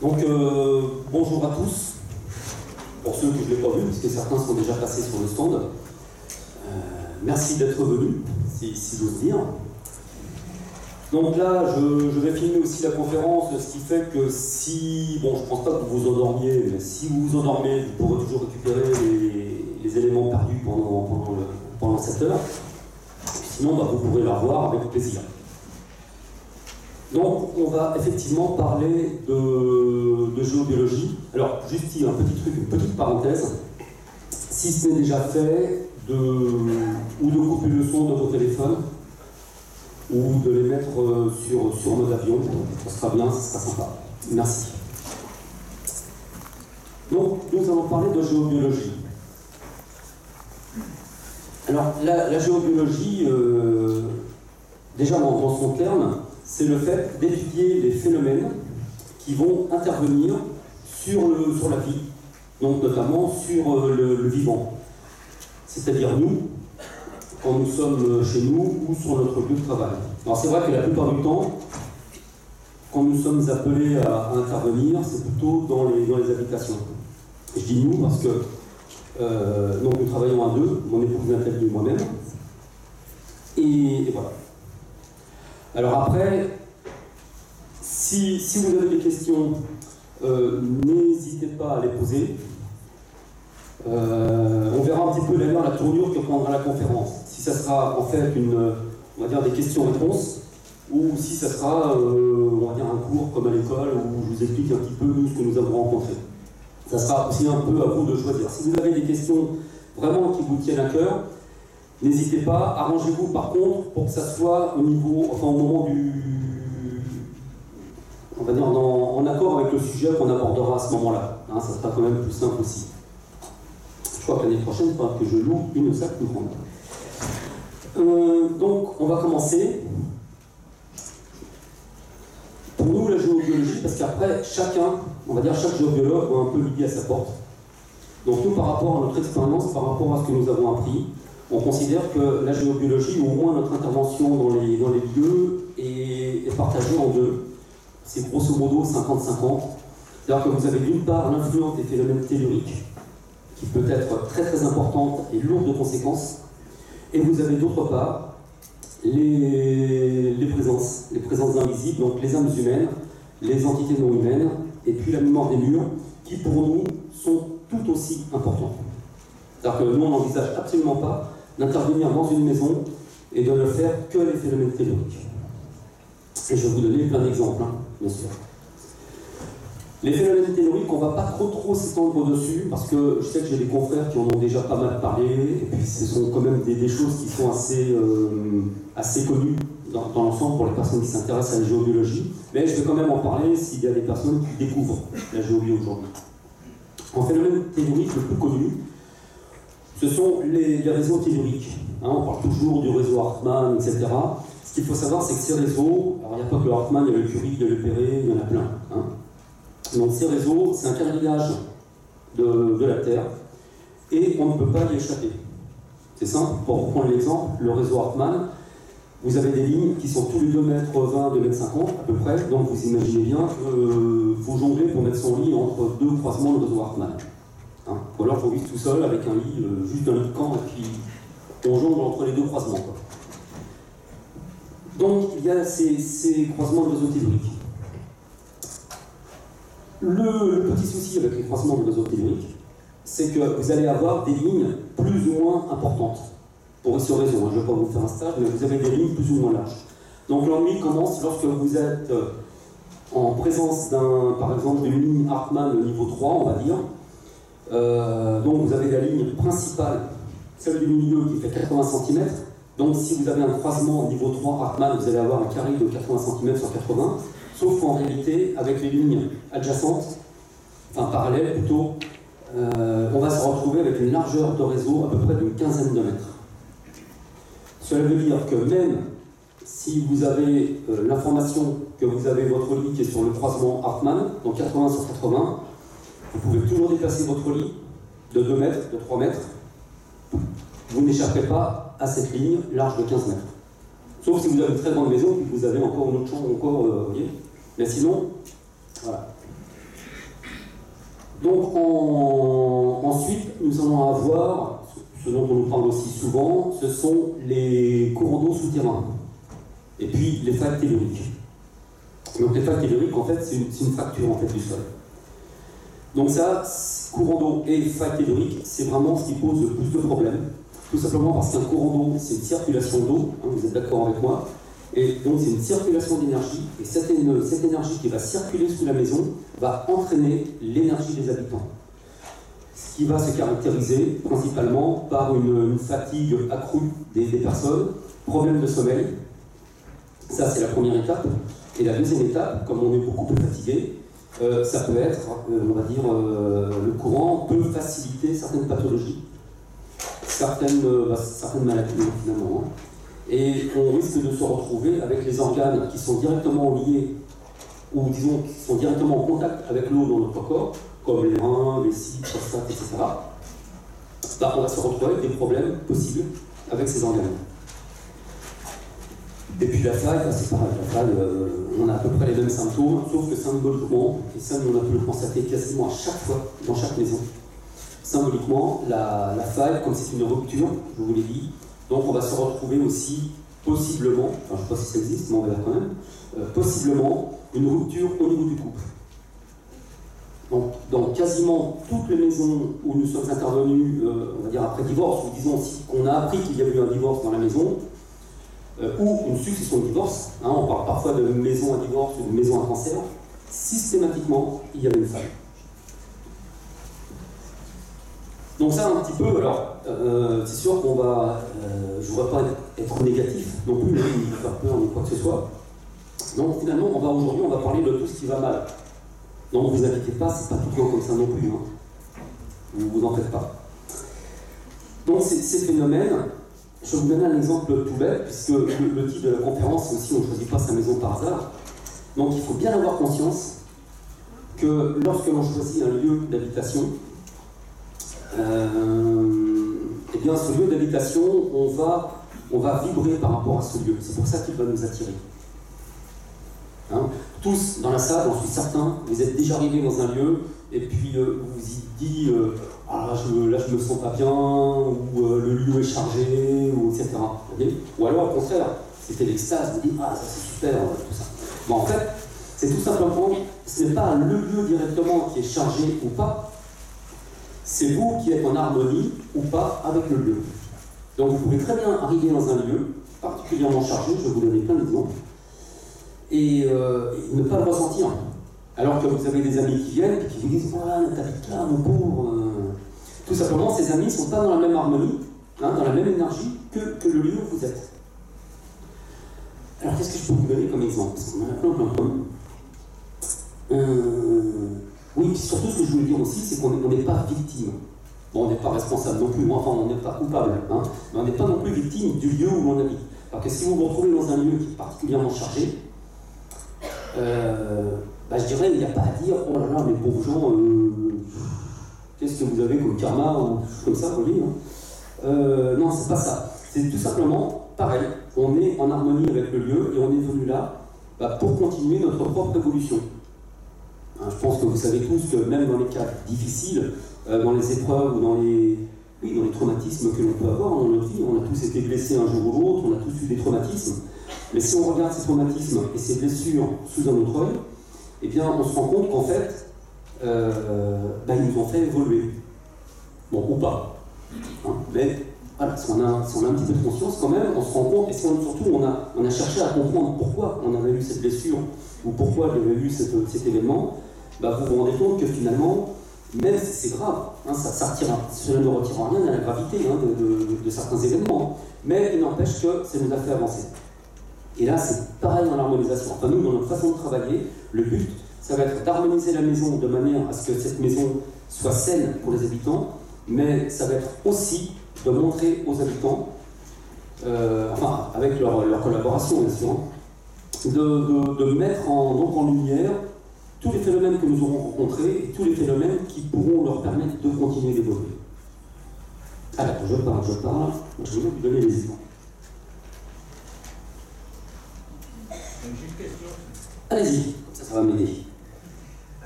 Donc, bonjour à tous, pour ceux que je n'ai pas vus, puisque certains sont déjà passés sur le stand. Merci d'être venus, si j'ose dire. Donc là, je vais filmer aussi la conférence, ce qui fait que si, bon, je ne pense pas que vous vous endormiez, mais si vous vous endormez, vous pourrez toujours récupérer les éléments perdus pendant cette heure. Sinon, vous pourrez la revoir avec plaisir. Donc, on va effectivement parler de géobiologie. Alors, juste un petit truc, une petite parenthèse. Si ce n'est déjà fait, ou de couper le son de vos téléphones, ou de les mettre sur mode avion, ça sera bien, ça sera sympa. Merci. Donc, nous allons parler de géobiologie. Alors, la géobiologie, déjà dans son terme, c'est le fait d'étudier les phénomènes qui vont intervenir sur la vie, donc notamment sur le vivant. C'est-à-dire nous, quand nous sommes chez nous ou sur notre lieu de travail. Alors c'est vrai que la plupart du temps, quand nous sommes appelés à intervenir, c'est plutôt dans les habitations. Je dis nous parce que donc nous travaillons à deux, mon épouse Nathalie et moi-même. Et voilà. Alors après, si vous avez des questions, n'hésitez pas à les poser. On verra un petit peu d'ailleurs la tournure que prendra la conférence. Si ça sera en fait on va dire des questions-réponses, ou si ça sera, on va dire un cours comme à l'école où je vous explique un petit peu nous ce que nous avons rencontré. Ça sera aussi un peu à vous de choisir. Si vous avez des questions vraiment qui vous tiennent à cœur, n'hésitez pas, arrangez-vous par contre pour que ça soit au moment on va dire en accord avec le sujet qu'on abordera à ce moment-là. Hein, ça sera quand même plus simple aussi. Je crois que l'année prochaine, il faudra que je loue une salle plus grande. Donc, on va commencer. Pour nous, la géobiologie, parce qu'après, chaque géobiologue a un peu l'idée à sa porte. Donc nous, par rapport à notre expérience, par rapport à ce que nous avons appris, on considère que la géobiologie, ou au moins notre intervention dans les lieux, est partagée en deux. C'est grosso modo 50-50. C'est-à-dire que vous avez d'une part l'influence des phénomènes telluriques, qui peut être très très importante et lourde de conséquences, et vous avez d'autre part les présences invisibles, donc les âmes humaines, les entités non humaines, et puis la mémoire des murs, qui pour nous sont tout aussi importantes. C'est-à-dire que nous, on n'envisage absolument pas d'intervenir dans une maison et de ne faire que les phénomènes telluriques. Et je vais vous donner plein d'exemples, bien sûr. Les phénomènes telluriques, on ne va pas trop s'étendre dessus, parce que je sais que j'ai des confrères qui en ont déjà pas mal parlé, et puis ce sont quand même des choses qui sont assez connues dans l'ensemble pour les personnes qui s'intéressent à la géobiologie, mais je vais quand même en parler s'il y a des personnes qui découvrent la géobiologie aujourd'hui. En phénomène tellurique le plus connu, ce sont les réseaux telluriques. On parle toujours du réseau Hartmann, etc. Ce qu'il faut savoir, c'est que ces réseaux, alors il n'y a pas que le Hartmann, il y a le Curie, il y a le Perret, il y en a plein. Donc ces réseaux, c'est un carrilage de la Terre, et on ne peut pas y échapper. C'est simple, pour reprendre l'exemple, le réseau Hartmann, vous avez des lignes qui sont tous les 2,20 m, 2,50 m à peu près, donc vous imaginez bien qu'il faut jongler pour mettre son lit entre deux croisements de réseau Hartmann. Ou alors il faut vivre tout seul avec un lit, juste un lit de camp, et puis on jongle entre les deux croisements. Donc il y a ces croisements de réseau telluriques. Le petit souci avec les croisements de réseau tellurique, c'est que vous allez avoir des lignes plus ou moins importantes. Pour ce réseau, je ne vais pas vous faire un stage, mais vous avez des lignes plus ou moins larges. Donc l'ennui commence lorsque vous êtes en présence par exemple, d'une ligne Hartmann au niveau 3, on va dire. Donc vous avez la ligne principale, celle du milieu qui fait 80 cm. Donc si vous avez un croisement au niveau 3 Hartmann, vous allez avoir un carré de 80 cm sur 80. Sauf qu'en réalité, avec les lignes adjacentes, enfin parallèles plutôt, on va se retrouver avec une largeur de réseau à peu près d'une quinzaine de mètres. Cela veut dire que même si vous avez l'information que vous avez votre lit qui est sur le croisement Hartmann, donc 80 sur 80, vous pouvez toujours déplacer votre lit de 2 mètres, de 3 mètres. Vous n'échapperez pas à cette ligne large de 15 mètres. Sauf si vous avez une très grande maison et que vous avez encore une autre chambre, vous voyez. Mais sinon, voilà. Donc ensuite, nous allons avoir, ce dont on nous parle aussi souvent, ce sont les courants d'eau souterrains. Et puis les failles telluriques. Donc les failles telluriques, en fait, c'est une fracture en fait, du sol. Donc ça, courant d'eau et failles telluriques, c'est vraiment ce qui pose le plus de problèmes. Tout simplement parce qu'un courant d'eau, c'est une circulation d'eau, hein, vous êtes d'accord avec moi. Et donc c'est une circulation d'énergie, et cette énergie qui va circuler sous la maison va entraîner l'énergie des habitants. Ce qui va se caractériser principalement par une fatigue accrue des personnes, problème de sommeil, ça c'est la première étape. Et la deuxième étape, comme on est beaucoup plus fatigué, ça peut être, on va dire, le courant peut faciliter certaines pathologies, certaines maladies finalement. Hein. Et on risque de se retrouver avec les organes qui sont directement liés, ou disons qui sont directement en contact avec l'eau dans notre corps, comme les reins, les vessie, prostate, etc. On va se retrouver avec des problèmes possibles avec ces organes. Et puis la faille, c'est pareil, la faille, on a à peu près les mêmes symptômes, sauf que symboliquement, et ça on a pu le constater quasiment à chaque fois, dans chaque maison, symboliquement, la faille, comme c'est une rupture, je vous l'ai dit, donc on va se retrouver aussi, possiblement, enfin je ne sais pas si ça existe, mais on va dire quand même, possiblement une rupture au niveau du couple. Donc dans quasiment toutes les maisons où nous sommes intervenus, on va dire après divorce, ou disons aussi qu'on a appris qu'il y avait eu un divorce dans la maison, ou une succession de divorce, hein, on parle parfois de maison à divorce ou de maison à cancer, systématiquement il y avait une faille. Donc ça un petit peu, alors c'est sûr qu'on va, je ne voudrais pas être négatif non plus, ni faire peur ni quoi que ce soit. Donc finalement aujourd'hui on va parler de tout ce qui va mal. Donc vous inquiétez pas, c'est pas tout le temps comme ça non plus, hein. Vous en faites pas. Donc ces phénomènes, je vais vous donner un exemple tout bête, puisque le titre de la conférence c'est aussi on ne choisit pas sa maison par hasard. Donc il faut bien avoir conscience que lorsque l'on choisit un lieu d'habitation, eh bien ce lieu d'habitation, on va vibrer par rapport à ce lieu. C'est pour ça qu'il va nous attirer. Hein, tous dans la salle, j'en suis certain, vous êtes déjà arrivés dans un lieu et puis vous vous dites ah, là je me sens pas bien, ou le lieu est chargé, ou etc. Okay, ou alors au contraire, c'était l'extase, vous dites ah ça c'est super, tout ça. Bon, en fait, c'est tout simplement, ce n'est pas le lieu directement qui est chargé ou pas, c'est vous qui êtes en harmonie ou pas avec le lieu. Donc vous pouvez très bien arriver dans un lieu particulièrement chargé, je vais vous donner plein d'exemples, et ne pas le ressentir. Alors que vous avez des amis qui viennent et qui vous disent voilà, t'habites là, mon pauvre. Tout simplement, ces amis ne sont pas dans la même harmonie, hein, dans la même énergie que le lieu où vous êtes. Alors qu'est-ce que je peux vous donner comme exemple? Parce qu'on en a plein. Oui, puis surtout ce que je voulais dire aussi, c'est qu'on n'est pas victime. Bon, on n'est pas responsable non plus, enfin on n'est pas coupable, hein, mais on n'est pas non plus victime du lieu où l'on habite. Alors que si vous vous retrouvez dans un lieu qui est particulièrement chargé, je dirais, il n'y a pas à dire, oh là là, mes pauvres gens, qu'est-ce que vous avez comme karma, ou comme ça, vous voyez, hein. Non, c'est pas ça. C'est tout simplement, pareil, on est en harmonie avec le lieu, et on est venu là pour continuer notre propre évolution. Hein, je pense que vous savez tous que même dans les cas difficiles, dans les épreuves ou dans les traumatismes que l'on peut avoir dans notre vie, on a tous été blessés un jour ou l'autre, on a tous eu des traumatismes, mais si on regarde ces traumatismes et ces blessures sous un autre œil, eh bien, on se rend compte qu'en fait, ils nous ont fait évoluer. Bon, ou pas. Hein, mais voilà, si on a un petit peu de conscience quand même, on se rend compte, et surtout on a cherché à comprendre pourquoi on avait eu cette blessure, ou pourquoi il y avait eu cet événement, vous vous rendez compte que finalement, même si c'est grave, hein, cela ne retire rien à la gravité hein, de certains événements, mais il n'empêche que ça nous a fait avancer. Et là, c'est pareil dans l'harmonisation. Enfin, nous, dans notre façon de travailler, le but, ça va être d'harmoniser la maison de manière à ce que cette maison soit saine pour les habitants, mais ça va être aussi de montrer aux habitants, avec leur collaboration, bien sûr, de mettre en lumière tous les phénomènes que nous aurons rencontrés et tous les phénomènes qui pourront leur permettre de continuer d'évoluer. Alors, je parle, je vais vous donner les exemples. J'ai une question. Allez-y, ça va m'aider.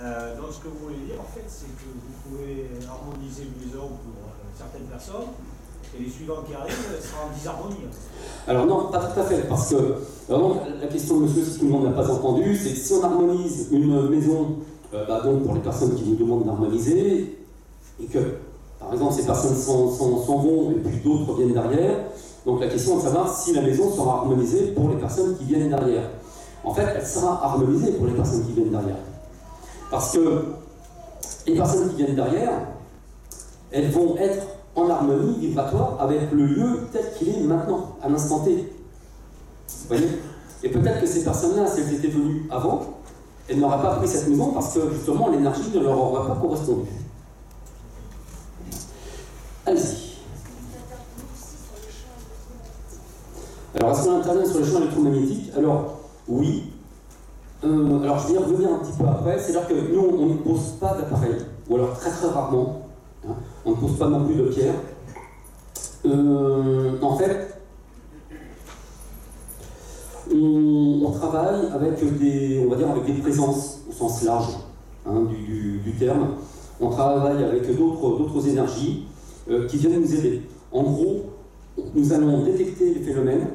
Dans Donc ce que vous voulez dire, en fait, c'est que vous pouvez harmoniser une maison pour certaines personnes, et les suivants qui arrivent seront en disharmonie. Alors non, pas tout à fait, parce que donc, la question de monsieur, si tout le monde n'a pas entendu, c'est que si on harmonise une maison, donc pour les personnes qui nous demandent d'harmoniser, et que, par exemple, ces personnes s'en vont, et puis d'autres viennent derrière, donc la question est de savoir si la maison sera harmonisée pour les personnes qui viennent derrière. En fait, elle sera harmonisée pour les personnes qui viennent derrière. Parce que les personnes qui viennent derrière, elles vont être en harmonie vibratoire avec le lieu tel qu'il est maintenant, à l'instant T. Vous voyez? Et peut-être que ces personnes-là, si elles étaient venues avant, elles n'auraient pas pris cette maison parce que justement l'énergie ne leur aurait pas correspondu. Allez-y. Alors, est-ce qu'on intervient sur les champs électromagnétiques? Alors, oui. Alors, je vais y revenir un petit peu après. C'est-à-dire que nous, on ne pose pas d'appareil, ou alors très très rarement. Hein, on ne pose pas non plus de pierre. En fait, on travaille avec on va dire avec des présences au sens large du terme. On travaille avec d'autres énergies qui viennent nous aider. En gros, nous allons détecter les phénomènes,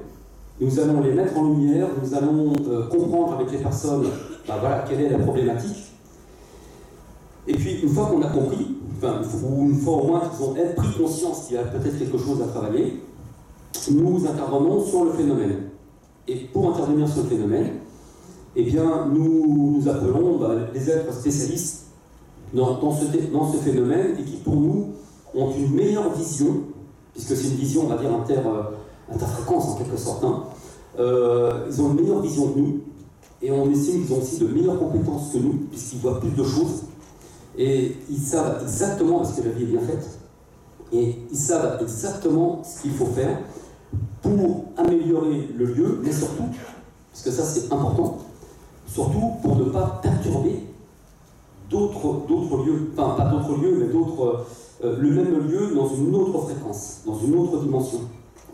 nous allons les mettre en lumière, nous allons comprendre avec les personnes voilà, quelle est la problématique. Et puis, une fois qu'on a compris, ou une fois au moins qu'ils ont pris conscience qu'il y a peut-être quelque chose à travailler, nous intervenons sur le phénomène. Et pour intervenir sur le phénomène, eh bien, nous appelons les êtres spécialistes dans ce phénomène et qui, pour nous, ont une meilleure vision, puisque c'est une vision, on va dire, interfréquence en quelque sorte. Ils ont une meilleure vision que nous, et on estime qu'ils ont aussi de meilleures compétences que nous, puisqu'ils voient plus de choses, et ils savent exactement, parce que la vie est bien faite, et ils savent exactement ce qu'il faut faire pour améliorer le lieu, mais surtout, parce que ça c'est important, surtout pour ne pas perturber d'autres lieux, enfin pas d'autres lieux, mais le même lieu dans une autre fréquence, dans une autre dimension.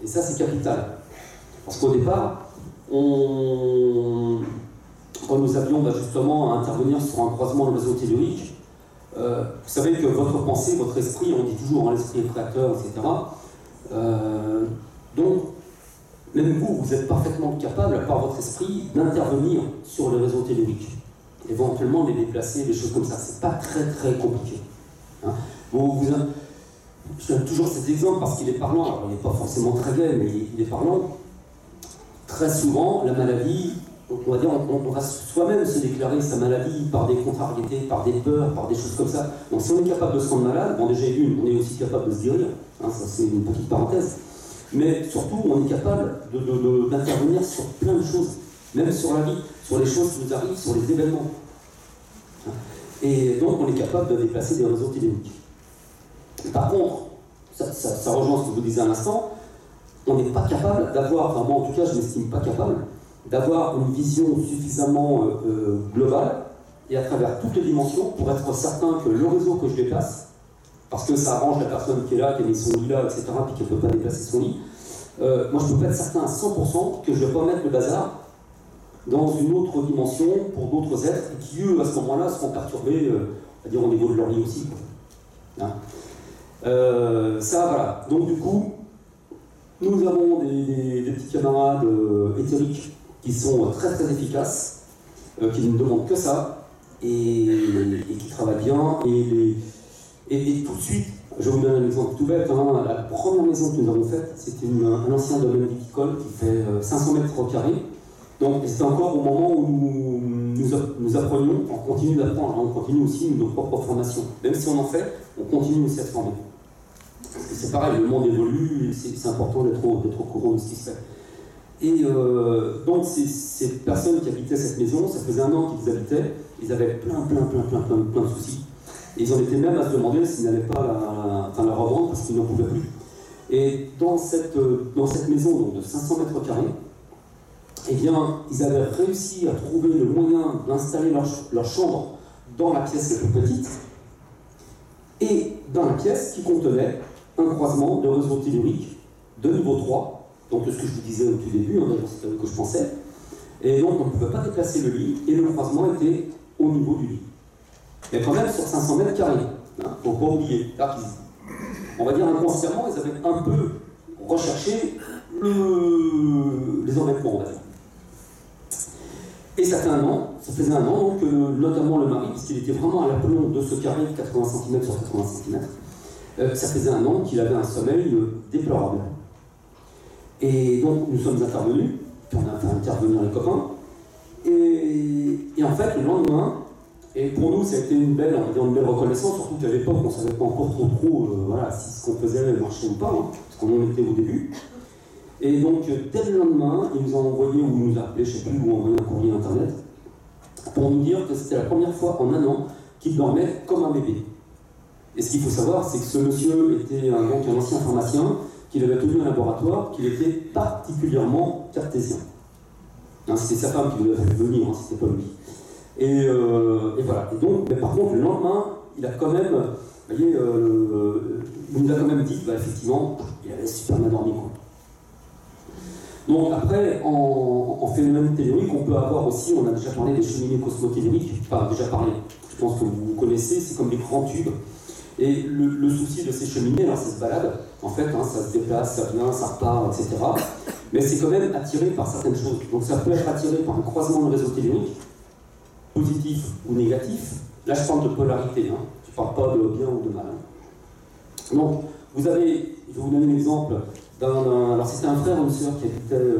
Et ça c'est capital. Parce qu'au départ, quand nous avions justement à intervenir sur un croisement de réseau tellurique, vous savez que votre pensée, votre esprit, on dit toujours l'esprit est créateur, etc. Donc, même vous êtes parfaitement capable, par votre esprit, d'intervenir sur les réseaux telluriques. Éventuellement les déplacer, des choses comme ça. C'est pas très très compliqué. Je donne toujours cet exemple parce qu'il est parlant. Alors, il n'est pas forcément très gai, mais il est parlant. Très souvent, la maladie, on va dire, on va soi-même se déclarer sa maladie par des contrariétés, par des peurs, par des choses comme ça. Donc si on est capable de se rendre malade, déjà on est aussi capable de se guérir. Ça c'est une petite parenthèse. Mais surtout, on est capable d'intervenir sur plein de choses, même sur la vie, sur les choses qui nous arrivent, sur les événements. Et donc, on est capable de déplacer des réseaux telluriques. Par contre, ça rejoint ce que je vous disais à l'instant, on n'est pas capable d'avoir, enfin moi en tout cas, je ne m'estime pas capable, d'avoir une vision suffisamment globale et à travers toutes les dimensions pour être certain que le réseau que je déplace, parce que ça arrange la personne qui est là, qui a mis son lit là, etc., puis qui ne peut pas déplacer son lit. Moi, je ne peux pas être certain à 100% que je ne vais pas mettre le bazar dans une autre dimension pour d'autres êtres qui, eux, à ce moment-là, seront perturbés, on va dire, au niveau de leur lit aussi. Ça, voilà. Donc, du coup, nous avons des petits camarades éthériques qui sont très très efficaces, qui ne demandent que ça, et qui travaillent bien, et tout de suite, je vous donne un exemple tout bête, la première maison que nous avons faite, c'était un ancien domaine viticole qui fait 500 mètres carrés. Donc c'était encore au moment où nous apprenions, on continue d'apprendre, on continue aussi nos propres formations. Même si on en fait, on continue aussi à se former. C'est pareil, le monde évolue, c'est important d'être au courant de ce qui se fait. Et donc ces personnes qui habitaient cette maison, ça faisait 1 an qu'ils habitaient, ils avaient plein de soucis. Et ils en étaient même à se demander s'ils n'allaient pas la revendre parce qu'ils n'en pouvaient plus. Et dans cette maison donc, de 500 mètres carrés, eh bien, ils avaient réussi à trouver le moyen d'installer leur chambre dans la pièce la plus petite, et dans la pièce qui contenait un croisement de réseau tellurique de niveau 3, donc ce que je vous disais au tout début, c'est ce que je pensais, et donc on ne pouvait pas déplacer le lit, et le croisement était au niveau du lit. mais quand même sur 500 mètres carrés. Il ne faut pas oublier. On va dire inconsciemment, ils avaient un peu recherché les embêtements, on va dire. Et ça faisait un an, donc, notamment le mari, puisqu'il était vraiment à l'aplomb de ce carré de 80 cm sur 80 cm, ça faisait un an qu'il avait un sommeil déplorable. Et donc nous sommes intervenus, puis on a fait intervenir les copains, et en fait le lendemain, et pour nous ça a été une belle reconnaissance, surtout qu'à l'époque on ne savait pas encore trop voilà, si ce qu'on faisait marchait ou pas, parce qu'on en était au début. Et donc, dès le lendemain, ils nous ont envoyé, ou ils nous a appelé, je ne sais plus, ou envoyé un courrier internet, pour nous dire que c'était la première fois en un an qu'il dormait comme un bébé. Et ce qu'il faut savoir, c'est que ce monsieur était donc un ancien pharmacien, qu'il avait tenu un laboratoire, qu'il était particulièrement cartésien. Hein, c'était sa femme qui voulait venir, hein, c'était pas lui. Et voilà. Et donc, mais par contre, le lendemain, il a quand même, vous voyez, il nous a quand même dit, bah, effectivement, il avait super bien dormi, quoi. Donc après, en phénomène tellurique, on peut avoir aussi, on a déjà parlé des cheminées cosmotelluriques, enfin déjà parlé, je pense que vous connaissez, c'est comme les grands tubes. Et le souci de ces cheminées, alors ça se balade, en fait, hein, ça se déplace, ça vient, ça repart, etc. Mais c'est quand même attiré par certaines choses. Donc ça peut être attiré par un croisement de réseau tellurique, positif ou négatif. Là je parle de polarité, hein. Je ne parle pas de bien ou de mal. Hein. Donc vous avez, je vais vous donner un exemple. Alors c'était un frère ou une sœur qui habitait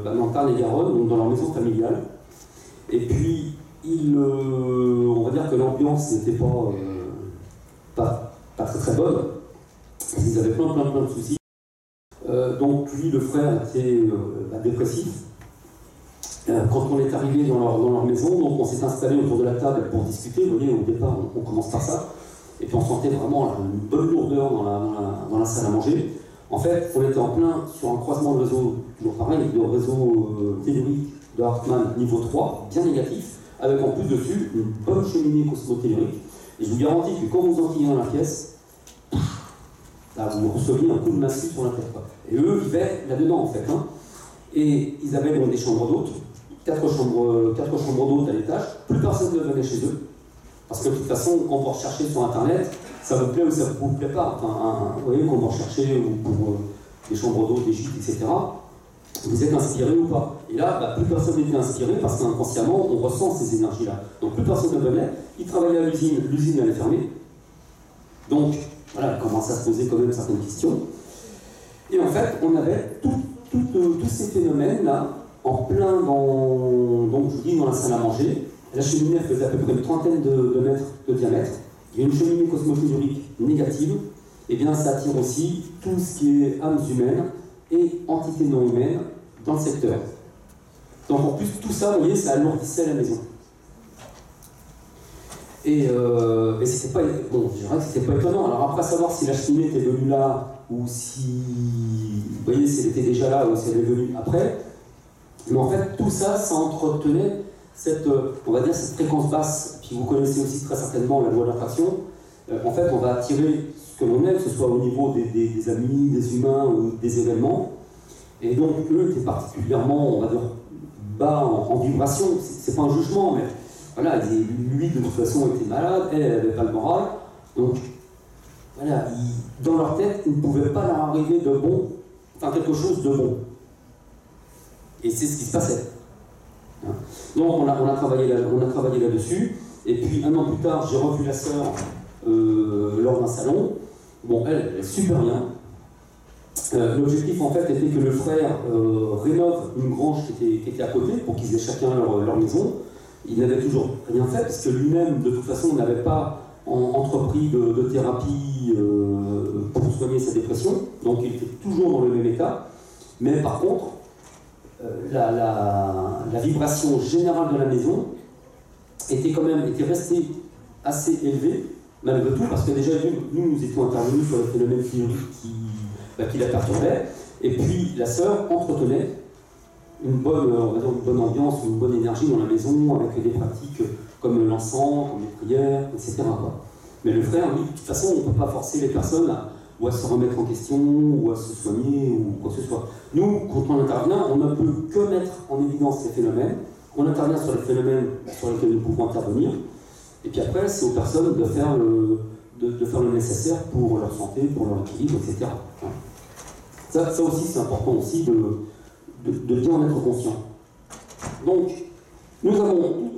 dans Tarn-et-Garonne, donc dans leur maison familiale. Et puis, on va dire que l'ambiance n'était pas très très bonne. Ils avaient plein de soucis. Donc lui, le frère, était dépressif. Quand on est arrivé dans leur maison, donc on s'est installé autour de la table pour discuter. Vous voyez, au départ, on commence par ça. Et puis on sentait vraiment une bonne lourdeur dans la salle à manger. En fait, on était en plein sur un croisement de réseau, toujours pareil, de réseau tellurique de Hartmann niveau 3, bien négatif, avec en plus dessus une bonne cheminée cosmotellurique. Et je vous garantis que quand vous entriez dans la pièce, là, vous receviez un coup de massue sur la tête. Quoi. Et eux vivaient là-dedans, en fait. Hein. Et ils avaient donc des chambres d'hôtes, 4 chambres d'hôtes à l'étage, plus personne ne venait chez eux. Parce que de toute façon, quand vous recherchez sur Internet, ça vous plaît ou ça ne vous plaît pas. Enfin, vous voyez, quand vous recherchez pour des chambres d'hôtes, des gîtes, etc., vous êtes inspiré ou pas. Et là, plus personne n'était inspiré parce qu'inconsciemment, on ressent ces énergies-là. Donc plus personne ne venait, ils travaillaient à l'usine, l'usine allait fermer. Donc, voilà, il commençait à se poser quand même certaines questions. Et en fait, on avait tous ces phénomènes-là en plein donc je vous dis, dans la salle à manger. La cheminée faisait à peu près une trentaine de mètres de diamètre. Il y a une cheminée cosmotellurique négative. Et bien ça attire aussi tout ce qui est âmes humaines et entités non humaines dans le secteur. Donc en plus, tout ça, vous voyez, ça alourdissait la maison. Et c'était pas, bon, je dirais que c'était pas étonnant. Alors après, savoir si la cheminée était venue là, ou si, vous voyez, si elle était déjà là, ou si elle est venue après. Mais en fait, tout ça, ça entretenait on va dire, cette fréquence basse. Puis vous connaissez aussi très certainement la loi de l'attraction. En fait, on va attirer ce que l'on aime, que ce soit au niveau des amis, des humains ou des événements. Et donc, eux étaient particulièrement, on va dire, bas en vibration. C'est pas un jugement, mais voilà, lui, de toute façon, était malade, elle n'avait pas le moral. Donc, voilà, dans leur tête, il ne pouvait pas leur arriver de bon, enfin quelque chose de bon. Et c'est ce qui se passait. Donc, on a travaillé là-dessus. Et puis, un an plus tard, j'ai revu la sœur lors d'un salon. Bon, elle est super bien. L'objectif, en fait, était que le frère rénove une grange qui était à côté pour qu'ils aient chacun leur maison. Il n'avait toujours rien fait, parce que lui-même, de toute façon, n'avait pas entrepris de thérapie pour soigner sa dépression. Donc, il était toujours dans le même état. Mais par contre, la vibration générale de la maison était restée assez élevée, malgré tout, parce que déjà, nous étions intervenus sur le phénomène tellurique qui la perturbait, et puis la sœur entretenait une bonne ambiance, une bonne énergie dans la maison, avec des pratiques comme l'encens, comme les prières, etc. Mais le frère, lui, de toute façon, on ne peut pas forcer les personnes à se remettre en question, ou à se soigner, ou quoi que ce soit. Nous, quand on intervient, on ne peut que mettre en évidence ces phénomènes. On intervient sur les phénomènes sur lesquels nous pouvons intervenir. Et puis après, c'est aux personnes de faire le nécessaire pour leur santé, pour leur équilibre, etc. Ça aussi, c'est important aussi de bien en être conscient. Donc, nous avons,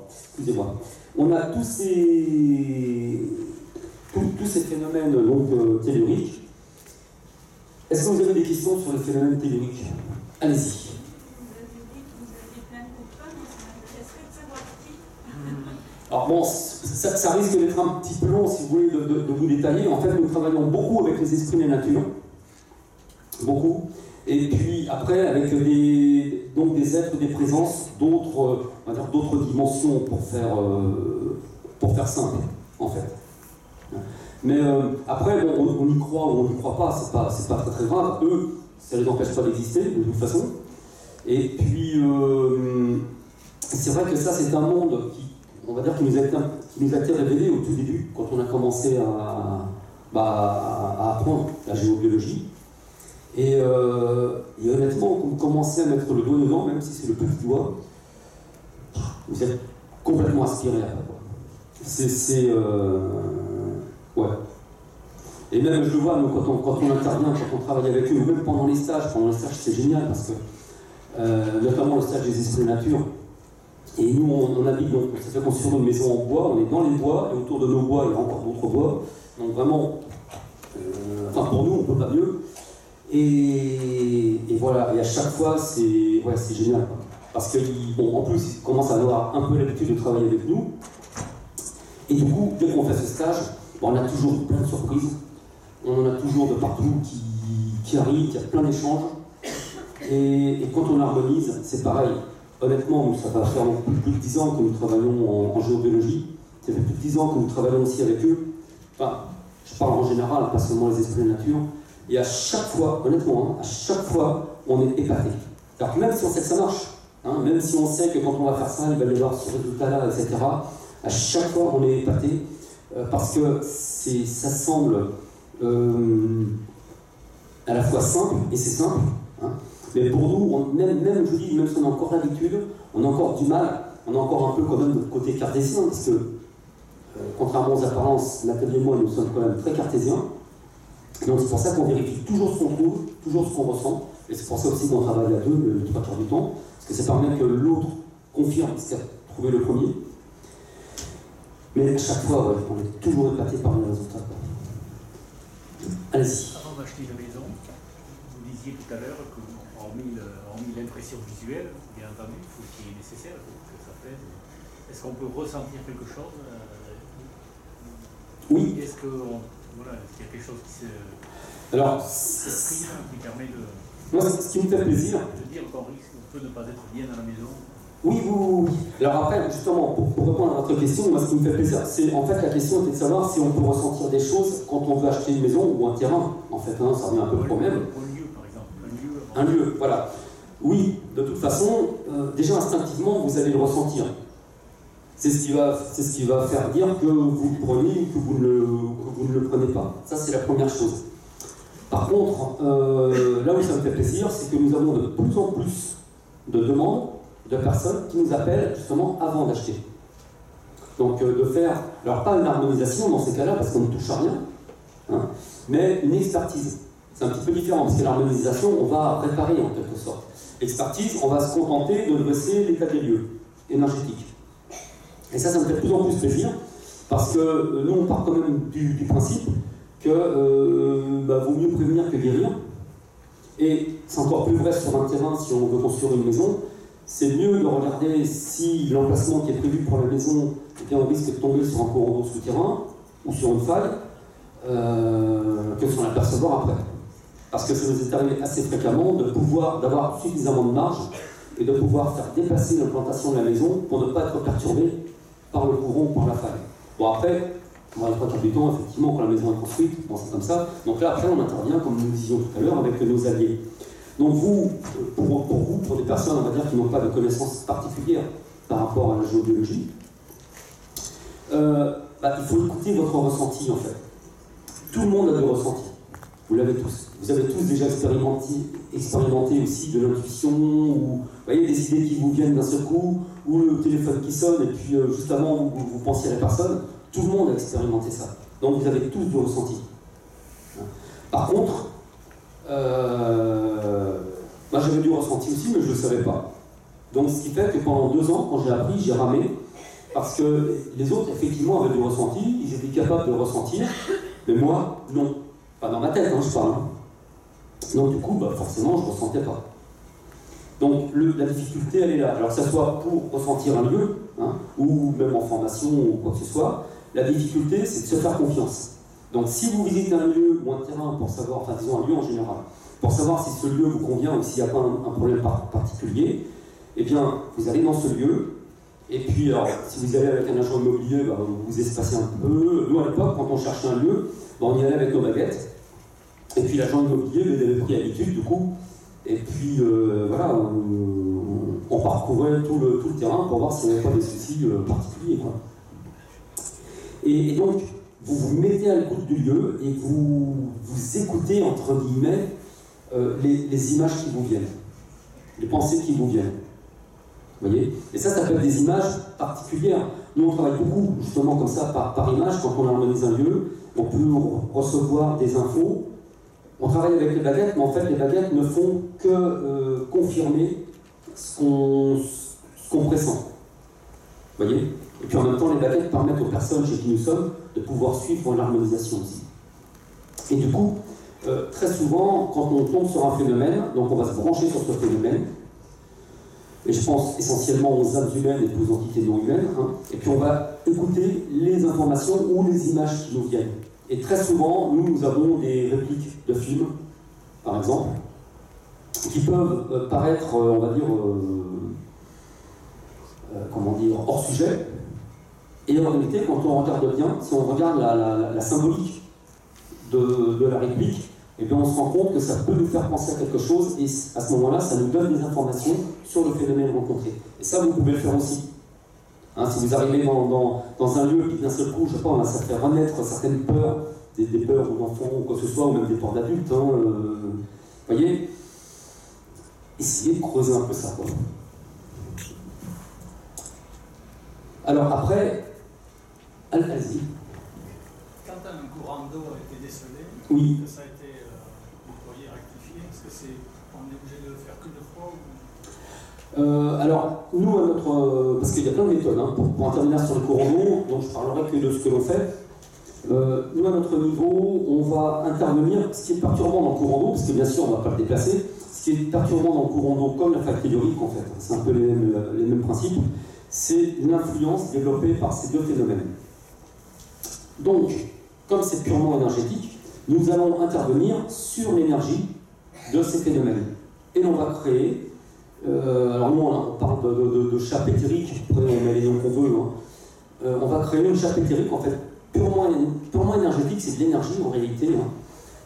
excusez-moi, on a tous ces phénomènes donc, telluriques. Est-ce que vous avez des questions sur les phénomènes telluriques? Allez-y. Vous avez dit que vous aviez plein de personnes, ça m'intéresserait de savoir qui. Alors bon, ça risque d'être un petit peu long si vous voulez de vous détailler. En fait, nous travaillons beaucoup avec les esprits des natures. Beaucoup. Et puis après, avec des êtres, des présences, d'autres dimensions pour faire simple, en fait. Mais après, bon, on y croit ou on n'y croit pas, c'est pas très très grave. Eux, ça ne les empêche pas d'exister, de toute façon. Et puis, c'est vrai que ça, c'est un monde qui nous a été révélé au tout début, quand on a commencé à apprendre la géobiologie. Et honnêtement, quand vous commencez à mettre le doigt dedans, même si c'est le petit doigt, vous êtes complètement aspiré après. Ouais. Et même, je le vois, nous, quand on intervient, quand on travaille avec eux, ou même pendant les stages, c'est génial, parce que, notamment le stage des esprits nature, et nous, on habite, donc, ça fait qu'on est sur une maison en bois, on est dans les bois, et autour de nos bois, il y a encore d'autres bois, donc vraiment, pour nous, on ne peut pas mieux. Et voilà, et à chaque fois, c'est génial. Parce qu'en plus, ils commencent à avoir un peu l'habitude de travailler avec nous. Et du coup, dès qu'on fait ce stage, on a toujours plein de surprises. On en a toujours de partout qui arrivent, il y a plein d'échanges. Et quand on harmonise, c'est pareil. Honnêtement, ça va faire plus de 10 ans que nous travaillons en géobiologie. Ça fait plus de 10 ans que nous travaillons aussi avec eux. Enfin, je parle en général, pas seulement les esprits de nature. Et à chaque fois, honnêtement, à chaque fois, on est épaté. Alors même si on sait que ça marche, même si on sait que quand on va faire ça, il va y avoir ce résultat-là, etc., à chaque fois, on est épaté, parce que ça semble à la fois simple, et c'est simple, mais pour nous, même je vous dis, même si on a encore l'habitude, on a encore du mal, on a encore un peu quand même notre côté cartésien, parce que, contrairement aux apparences, Nathalie et moi, nous sommes quand même très cartésiens. Donc c'est pour ça qu'on vérifie toujours ce qu'on trouve, toujours ce qu'on ressent, et c'est pour ça aussi qu'on travaille à deux le 3 quarts du temps, parce que ça permet que l'autre confirme ce qu'a trouvé le premier. Mais à chaque fois, ouais, on est toujours épaté par les résultats. Allez-y. Avant d'acheter une maison, vous disiez tout à l'heure que, hormis l'impression visuelle, bien entendu, il faut qu'il est nécessaire pour que ça plaise. Est-ce qu'on peut ressentir quelque chose Oui. Est-ce qu'il y a quelque chose qui permet de... Moi, ce qui me fait plaisir... De dire qu'on peut ne pas être bien à la maison. Oui. Alors après, justement, pour répondre à votre question, moi, ce qui me fait plaisir, c'est en fait la question était de savoir si on peut ressentir des choses quand on veut acheter une maison ou un terrain. En fait, ça revient un peu au même. Un lieu, par exemple. Un lieu, voilà. Oui, de toute façon, déjà instinctivement, vous allez le ressentir. C'est ce qui va faire dire que vous le prenez ou que vous ne le prenez pas. Ça, c'est la première chose. Par contre, là où ça me fait plaisir, c'est que nous avons de plus en plus de demandes de personnes qui nous appellent justement avant d'acheter. Donc de faire, alors pas une harmonisation dans ces cas-là, parce qu'on ne touche à rien, mais une expertise. C'est un petit peu différent, parce que l'harmonisation, on va réparer en quelque sorte. L'expertise, on va se contenter de dresser l'état des lieux énergétiques. Et ça me fait de plus en plus plaisir, parce que nous, on part quand même du principe que vaut mieux prévenir que guérir. Et c'est encore plus vrai sur un terrain, si on veut construire une maison, c'est mieux de regarder si l'emplacement qui est prévu pour la maison, on risque de tomber sur un courant d'eau souterrain ou sur une faille, que s'en apercevoir après. Parce que ça nous est arrivé assez fréquemment d'avoir suffisamment de marge et de pouvoir faire dépasser l'implantation de la maison pour ne pas être perturbé par le courant ou par la faille. Bon après, dans les 3 quarts du temps, effectivement, quand la maison est construite, c'est comme ça. Donc là, après, on intervient, comme nous disions tout à l'heure, avec nos alliés. Donc vous, pour des personnes, on va dire, qui n'ont pas de connaissances particulières par rapport à la géobiologie, il faut écouter votre ressenti, en fait. Tout le monde a des ressentis. Vous l'avez tous. Vous avez tous déjà expérimenté aussi de l'intuition, ou vous voyez, des idées qui vous viennent d'un seul coup, ou le téléphone qui sonne, et puis juste avant vous pensiez à la personne, tout le monde a expérimenté ça. Donc vous avez tous du ressenti. Par contre, moi j'avais du ressenti aussi, mais je ne le savais pas. Donc ce qui fait que pendant 2 ans, quand j'ai appris, j'ai ramé, parce que les autres, effectivement, avaient du ressenti, ils étaient capables de le ressentir, mais moi, non. Pas dans ma tête, je parle. Donc du coup, forcément, je ne ressentais pas. Donc la difficulté, elle est là. Alors que ça soit pour ressentir un lieu, ou même en formation ou quoi que ce soit, la difficulté, c'est de se faire confiance. Donc si vous visitez un lieu ou un terrain pour savoir, enfin disons un lieu en général, pour savoir si ce lieu vous convient ou s'il n'y a pas un problème particulier, eh bien, vous allez dans ce lieu, et puis, alors, si vous allez avec un agent immobilier, vous vous espacez un peu. Nous, à l'époque, quand on cherchait un lieu, on y allait avec nos baguettes, et puis l'agent immobilier, il avait pris l'habitude, du coup, et puis, voilà, on parcourait tout le terrain pour voir s'il n'y avait pas des soucis particuliers, quoi. Et donc, vous vous mettez à l'écoute du lieu, et vous écoutez, entre guillemets, les images qui vous viennent, les pensées qui vous viennent. Vous voyez? Et ça peut être des images particulières. Nous, on travaille beaucoup, justement, comme ça, par image. Quand on harmonise un lieu, on peut recevoir des infos. On travaille avec les baguettes, mais en fait, les baguettes ne font que confirmer ce qu'on pressent. Vous voyez? Et puis, en même temps, les baguettes permettent aux personnes chez qui nous sommes de pouvoir suivre l'harmonisation aussi. Et du coup, très souvent, quand on tombe sur un phénomène, donc on va se brancher sur ce phénomène, et je pense essentiellement aux âmes humaines et aux entités non humaines, et puis on va écouter les informations ou les images qui nous viennent. Et très souvent, nous avons des répliques de films, par exemple, qui peuvent paraître, on va dire, hors sujet. Et en réalité, quand on regarde bien, si on regarde la symbolique de la réplique, eh bien on se rend compte que ça peut nous faire penser à quelque chose, et à ce moment-là, ça nous donne des informations sur le phénomène rencontré. Et ça, vous pouvez le faire aussi. Si vous arrivez dans un lieu, puis d'un seul coup, je sais pas, ça fait renaître certaines peurs, des peurs d'enfants ou quoi que ce soit, ou même des peurs d'adultes, vous voyez, essayez de creuser un peu ça, quoi. Alors après, allez-y. Quand un courant d'eau a été décelé, oui. que ça a été nettoyé, rectifié, est-ce que on est obligé de le faire qu'une fois ou... Alors, nous, à notre... parce qu'il y a plein de méthodes, pour intervenir sur le courant d'eau, donc je parlerai que de ce que l'on fait. Nous, à notre niveau, on va intervenir, ce qui est perturbant dans le courant d'eau, parce que bien sûr, on ne va pas le déplacer, ce qui est perturbant dans le courant d'eau, comme la faille tellurique, en fait, c'est un peu les mêmes principes, c'est l'influence développée par ces deux phénomènes. Donc, comme c'est purement énergétique, nous allons intervenir sur l'énergie de ces phénomènes. Et l'on va créer, alors nous on parle de chape éthérique, après on met les noms qu'on veut, on va créer une chape éthérique en fait purement énergétique, c'est de l'énergie en réalité,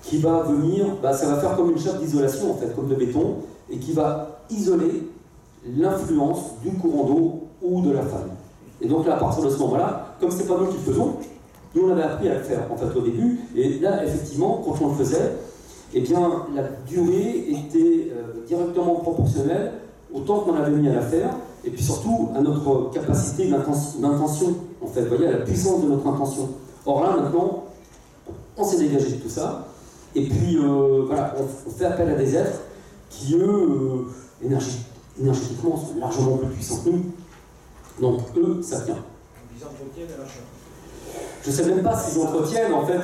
qui va venir, ça va faire comme une chape d'isolation en fait, comme de béton, et qui va isoler l'influence du courant d'eau ou de la faille. Et donc là, à partir de ce moment-là, comme c'est pas nous qui le faisons, nous on avait appris à le faire en fait au début, et là effectivement, quand on le faisait, eh bien la durée était directement proportionnelle au temps qu'on avait mis à la faire, et puis surtout à notre capacité d'intention, en fait, vous voyez, à la puissance de notre intention. Or là maintenant, on s'est dégagé de tout ça, et puis voilà, on fait appel à des êtres qui eux, énergétiquement, sont largement plus puissants que nous. Donc eux, ça tient. Ils entretiennent la chape. Je ne sais même pas s'ils entretiennent, en fait.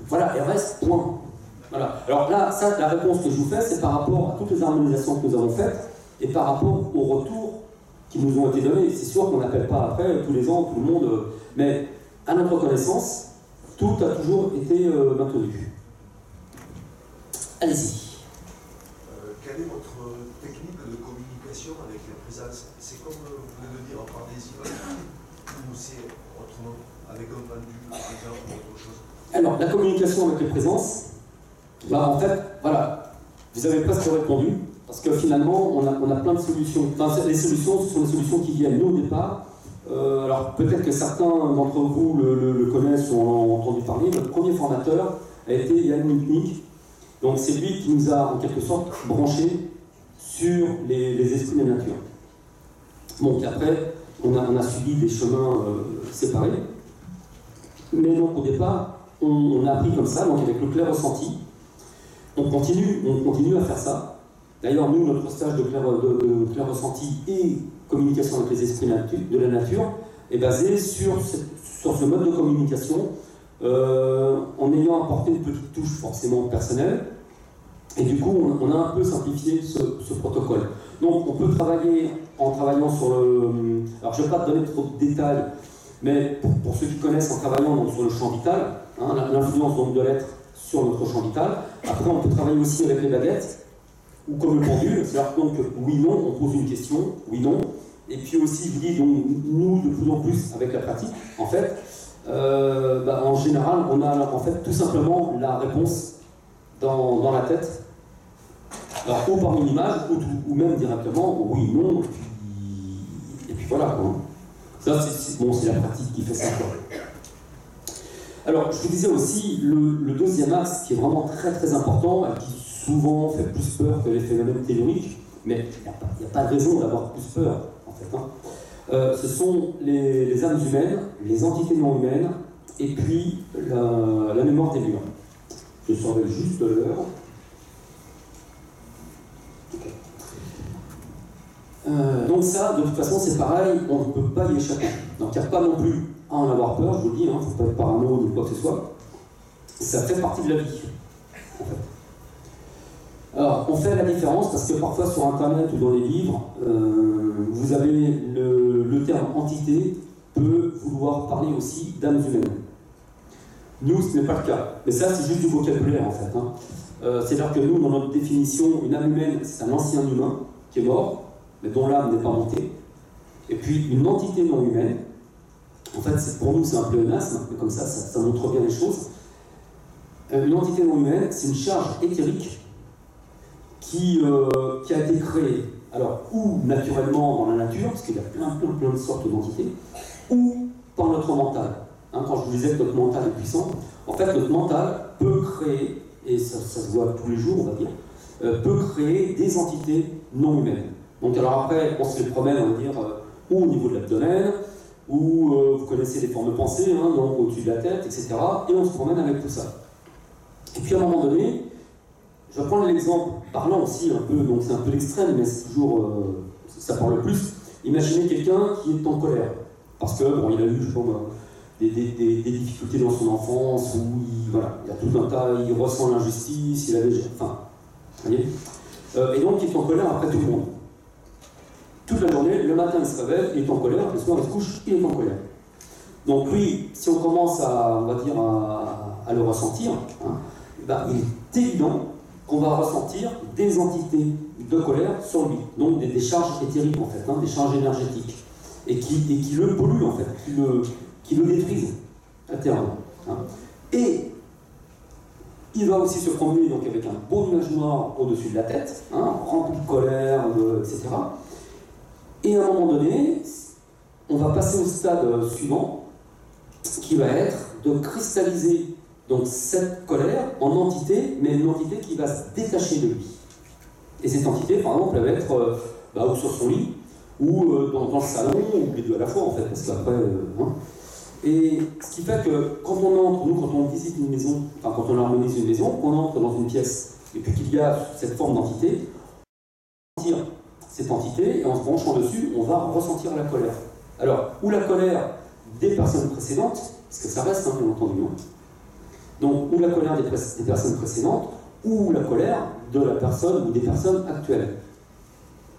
Voilà, et reste, point. Voilà. Alors là, ça, la réponse que je vous fais, c'est par rapport à toutes les harmonisations que nous avons faites et par rapport aux retours qui nous ont été donnés. C'est sûr qu'on n'appelle pas après, tous les ans, tout le monde. Mais à notre connaissance, tout a toujours été maintenu. Allez-y. Quelle est votre technique de communication avec les présences? C'est comme vous venez de dire par des images, ou c'est autrement, avec un pendu, par exemple, ou autre chose? Alors, la communication avec les présences, en fait, voilà, vous avez presque répondu, parce que finalement, on a plein de solutions. Enfin, les solutions, ce sont des solutions qui viennent. Nous, au départ, alors peut-être que certains d'entre vous le connaissent ou en ont entendu parler, notre premier formateur a été Yann Mitnick. Donc c'est lui qui nous a en quelque sorte branchés sur les esprits de la nature. Bon, puis après, on a suivi des chemins séparés. Mais donc, au départ, on a appris comme ça, donc avec le clair ressenti. On continue à faire ça. D'ailleurs, nous, notre stage de clair ressenti et communication avec les esprits de la nature est basé sur ce mode de communication, en ayant apporté une petite touche forcément personnelle. Et du coup, on a un peu simplifié ce protocole. Donc, on peut travailler en travaillant sur le... Alors, je ne vais pas te donner trop de détails, mais pour ceux qui connaissent, en travaillant donc, sur le champ vital, hein, l'influence donc de l'être sur notre champ vital. Après, on peut travailler aussi avec les baguettes, ou comme le pendule, c'est-à-dire donc oui, non, on pose une question, oui, non. Et puis aussi, je dis, donc, nous, de plus en plus, avec la pratique, en fait, en général, on a en fait tout simplement la réponse dans la tête. Alors, ou par une image, ou même directement, oui, non, et puis voilà, quoi. Ça, c'est la pratique qui fait ça, quoi. Alors, je vous disais aussi, le deuxième axe, qui est vraiment très très important, et qui souvent fait plus peur que les phénomènes telluriques, mais il n'y a pas de raison d'avoir plus peur, en fait. Hein. Ce sont les âmes humaines, les entités non humaines, et puis la mémoire des murs. Je surveille juste l'heure. Donc ça, de toute façon, c'est pareil, on ne peut pas y échapper. Donc il n'y a pas non plus à en avoir peur, je vous le dis, il ne faut pas être parano ni quoi que ce soit. Ça fait partie de la vie, en fait. Alors, on fait la différence parce que parfois sur Internet ou dans les livres, vous avez le terme entité peut vouloir parler aussi d'âmes humaines. Nous, ce n'est pas le cas. Mais ça, c'est juste du vocabulaire, en fait. Hein. C'est-à-dire que nous, dans notre définition, une âme humaine, c'est un ancien humain qui est mort, mais dont l'âme n'est pas montée. Et puis, une entité non humaine, en fait, pour nous, c'est un pléonasme, mais comme ça montre bien les choses. Une entité non humaine, c'est une charge éthérique qui a été créée, alors, ou naturellement dans la nature, parce qu'il y a plein de sortes d'entités, ou par notre mental. Hein, quand je vous disais que notre mental est puissant, en fait, notre mental peut créer, et ça se voit tous les jours, on va dire, peut créer des entités non humaines. Donc alors après, on se les promène, on va dire, ou au niveau de l'abdomen, ou vous connaissez les formes de pensée, hein, donc au-dessus de la tête, etc. Et on se promène avec tout ça. Et puis à un moment donné, je vais prendre l'exemple parlant aussi un peu, donc c'est un peu l'extrême, mais c'est toujours, ça parle le plus. Imaginez quelqu'un qui est en colère, parce que bon, il a eu, je pense, des difficultés dans son enfance, où il y a tout un tas, il ressent l'injustice, il a déjà, enfin, vous voyez. Et donc il est en colère après tout le monde. Toute la journée, le matin il se réveille, il est en colère, le soir il se couche, il est en colère. Donc lui, si on commence à, on va dire, à le ressentir, hein, il est évident qu'on va ressentir des entités de colère sur lui, donc des charges éthériques en fait, hein, des charges énergétiques, et qui le polluent en fait, qui le détruisent à terme. Hein. Et il va aussi se promener donc, avec un beau nuage noir au-dessus de la tête, hein, rempli de colère, etc. Et à un moment donné, on va passer au stade suivant, qui va être de cristalliser donc, cette colère en entité, mais une entité qui va se détacher de lui. Et cette entité, par exemple, elle va être ou sur son lit, ou dans le salon, ou les deux à la fois, en fait, parce qu'après... Et ce qui fait que quand on entre, nous, quand on visite une maison, enfin quand on harmonise une maison, qu'on entre dans une pièce, et puis qu'il y a cette forme d'entité, on va sentir cette entité, et en se branchant dessus, on va ressentir la colère. Alors, ou la colère des personnes précédentes, parce que ça reste, bien entendu, donc, ou la colère des personnes précédentes, ou la colère de la personne ou des personnes actuelles.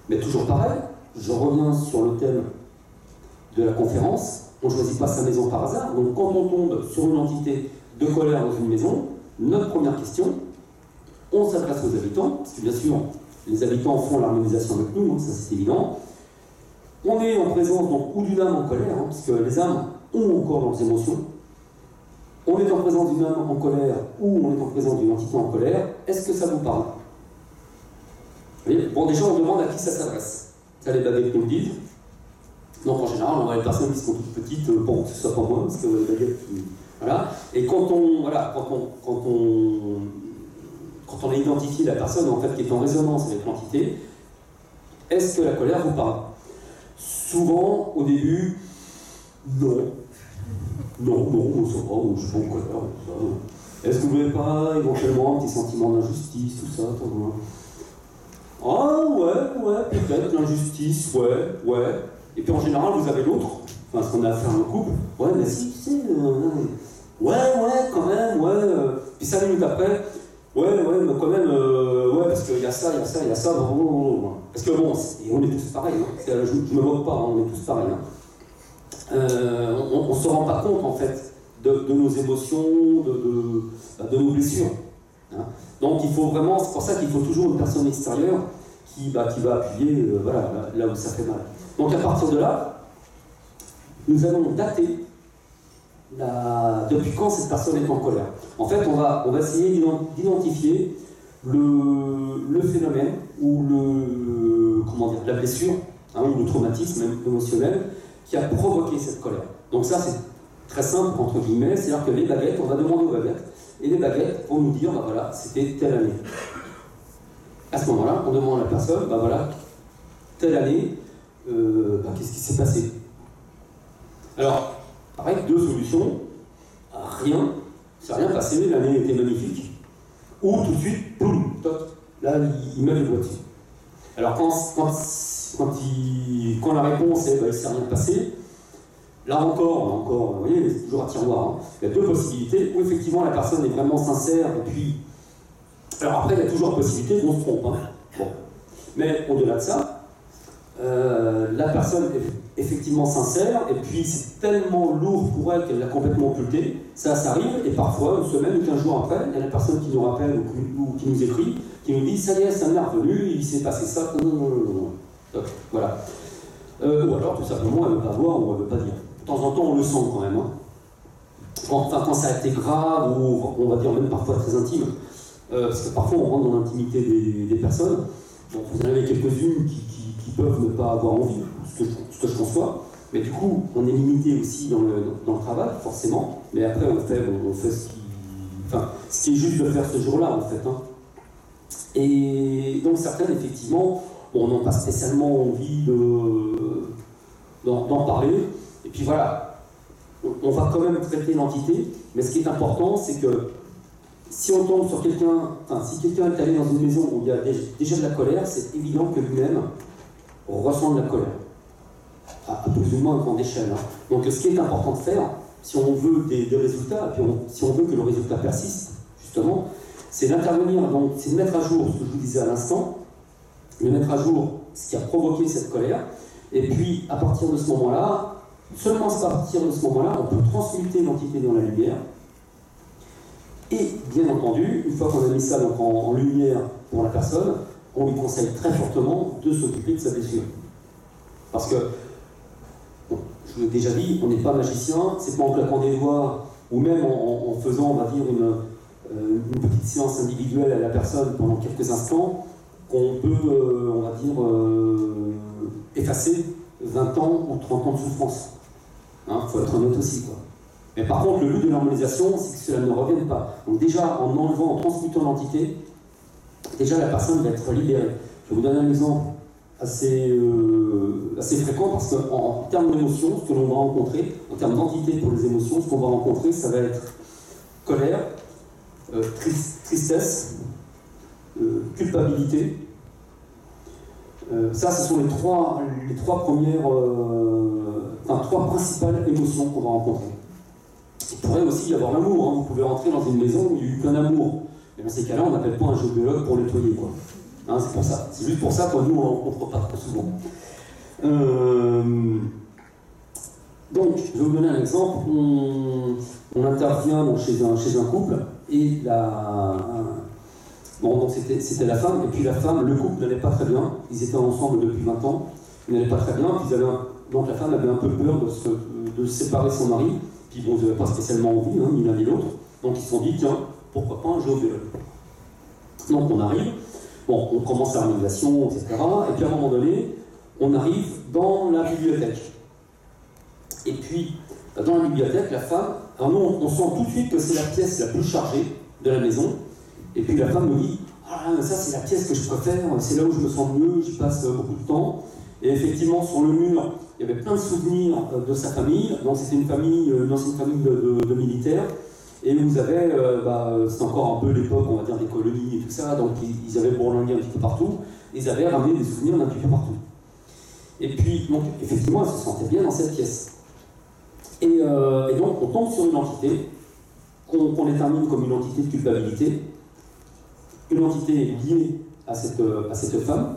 Mais toujours pareil, je reviens sur le thème de la conférence, on ne choisit pas sa maison par hasard, donc quand on tombe sur une entité de colère dans une maison, notre première question, on s'adresse aux habitants, parce que bien sûr, les habitants font l'harmonisation avec nous, donc ça c'est évident. On est en présence donc, ou d'une âme en colère, puisque les âmes ont encore leurs émotions. On est en présence d'une âme en colère ou on est en présence d'une entité en colère. Est-ce que ça vous parle? Vous voyez, bon, déjà, on demande à qui ça s'adresse. Ça, les baguettes nous le disent. Donc, en général, on voit les personnes qui sont toutes petites, bon, que ce soit pas moi, parce que les baguettes, voilà. Et quand on a identifié la personne, en fait, qui est en résonance avec l'entité, est-ce que la colère vous parle? Souvent, au début, non, ça va, je suis pas en colère, tout ça. Est-ce que vous n'avez pas éventuellement un petit sentiment d'injustice, tout ça, Ah ouais, peut-être, l'injustice, ouais. Et puis en général, vous avez l'autre, enfin ce qu'on a à faire dans le couple, ouais, mais si, tu sais, ouais, quand même, Puis 5 minutes après, ouais, mais quand même, parce qu'il y a ça, bon. Parce que bon, on est tous pareils, hein. Je me moque pas, hein, on est tous pareils. Hein. On ne se rend pas compte, en fait, de nos émotions, de nos blessures. Hein. Donc il faut vraiment, c'est pour ça qu'il faut toujours une personne extérieure qui va appuyer là où ça fait mal. Donc à partir de là, nous allons dater depuis quand cette personne est en colère. En fait, on va essayer d'identifier le phénomène ou la blessure, hein, ou le traumatisme émotionnel qui a provoqué cette colère. Donc ça, c'est très simple, entre guillemets, c'est-à-dire que les baguettes, on va demander aux baguettes, et les baguettes vont nous dire, c'était telle année. À ce moment-là, on demande à la personne, telle année, qu'est-ce qui s'est passé? Alors, pareil, 2 solutions, rien, c'est rien passé, l'année était magnifique, ou tout de suite, boum, toc, là, il met le doigt dessus. Alors, quand la réponse est, il ne s'est rien passé, là encore, vous voyez, c'est toujours un tiroir, hein. Il y a 2 possibilités, où effectivement la personne est vraiment sincère, et puis... Alors après, il y a toujours la possibilité qu'on se trompe, hein. Bon. Mais au-delà de ça, la personne est effectivement sincère, et puis c'est tellement lourd pour elle qu'elle l'a complètement occulté, ça arrive, et parfois, une semaine ou 15 jours après, il y a la personne qui nous rappelle ou qui nous écrit, qui nous dit, ça y est, ça m'est revenu, il s'est passé ça, non. Donc, voilà. Ou alors, tout simplement, elle ne veut pas voir ou elle ne veut pas dire. De temps en temps, on le sent quand même. Hein. Quand ça a été grave, ou on va dire même parfois très intime, parce que parfois on rentre dans l'intimité des personnes, donc vous en avez quelques-unes qui peuvent ne pas avoir envie, ce que je conçois, mais du coup, on est limité aussi dans le travail, forcément, mais après on fait ce qui est juste de faire ce jour-là, en fait. Hein. Et donc certaines, effectivement, on n'a pas spécialement envie d'en parler. Et puis voilà, on va quand même traiter l'entité, mais ce qui est important, c'est que si on tombe sur si quelqu'un est allé dans une maison où il y a déjà de la colère, c'est évident que lui-même ressent de la colère, à plus ou moins grande échelle. Hein. Donc ce qui est important de faire, si on veut des résultats, et puis si on veut que le résultat persiste, justement, c'est d'intervenir, donc c'est de mettre à jour ce que je vous disais à l'instant, de mettre à jour ce qui a provoqué cette colère, et puis à partir de ce moment-là, seulement à partir de ce moment-là, on peut transmuter l'entité dans la lumière, et bien entendu, une fois qu'on a mis ça donc en lumière pour la personne, on lui conseille très fortement de s'occuper de sa blessure. Parce que, bon, je vous l'ai déjà dit, on n'est pas magicien, c'est pas en claquant des doigts, ou même en faisant, on va dire, une petite séance individuelle à la personne pendant quelques instants, qu'on peut, on va dire, effacer 20 ans ou 30 ans de souffrance. Hein, faut être honnête aussi, quoi. Mais par contre, le but de l'harmonisation, c'est que cela ne revienne pas. Donc déjà, en enlevant, en transmutant l'entité, déjà la personne va être libérée. Je vais vous donner un exemple assez fréquent, parce qu'en termes d'émotions, ce que l'on va rencontrer, en termes d'entité pour les émotions, ce qu'on va rencontrer, ça va être colère, tristesse, culpabilité. Ça, ce sont les trois premières, trois principales émotions qu'on va rencontrer. Il pourrait aussi y avoir l'amour. Hein. Vous pouvez rentrer dans une maison où il n'y a eu qu'un amour. Mais dans ces cas-là, on n'appelle pas un géobiologue pour nettoyer, quoi. Hein, c'est pour ça. C'est juste pour ça que nous, on ne rencontre pas trop souvent. Donc, je vais vous donner un exemple. On intervient donc, chez un couple, et donc c'était la femme, et puis la femme, le couple n'allait pas très bien. Ils étaient ensemble depuis 20 ans. Ils n'allaient pas très bien, puis donc la femme avait un peu peur de séparer son mari. Puis bon, ils n'avaient pas spécialement envie, hein, ni l'un ni l'autre. Donc ils se sont dit, tiens, pourquoi pas un géobiologue. Donc on arrive, bon, on commence l'harmonisation, etc. Et puis à un moment donné, on arrive dans la bibliothèque. Et puis, dans la bibliothèque, la femme, alors nous, on sent tout de suite que c'est la pièce la plus chargée de la maison. Et puis la femme nous dit, ah, ça c'est la pièce que je préfère, c'est là où je me sens mieux, j'y passe beaucoup de temps. Et effectivement, sur le mur, il y avait plein de souvenirs de sa famille. Donc c'était une ancienne famille de militaires. Et vous avez, c'est encore un peu l'époque, on va dire, des colonies et tout ça. Donc ils avaient bourlingué un petit peu partout. Ils avaient ramené des souvenirs d'un petit peu partout. Et puis, donc, effectivement, elle se sentait bien dans cette pièce. Et donc, on tombe sur une entité qu'on détermine comme une entité de culpabilité, une entité liée à cette femme.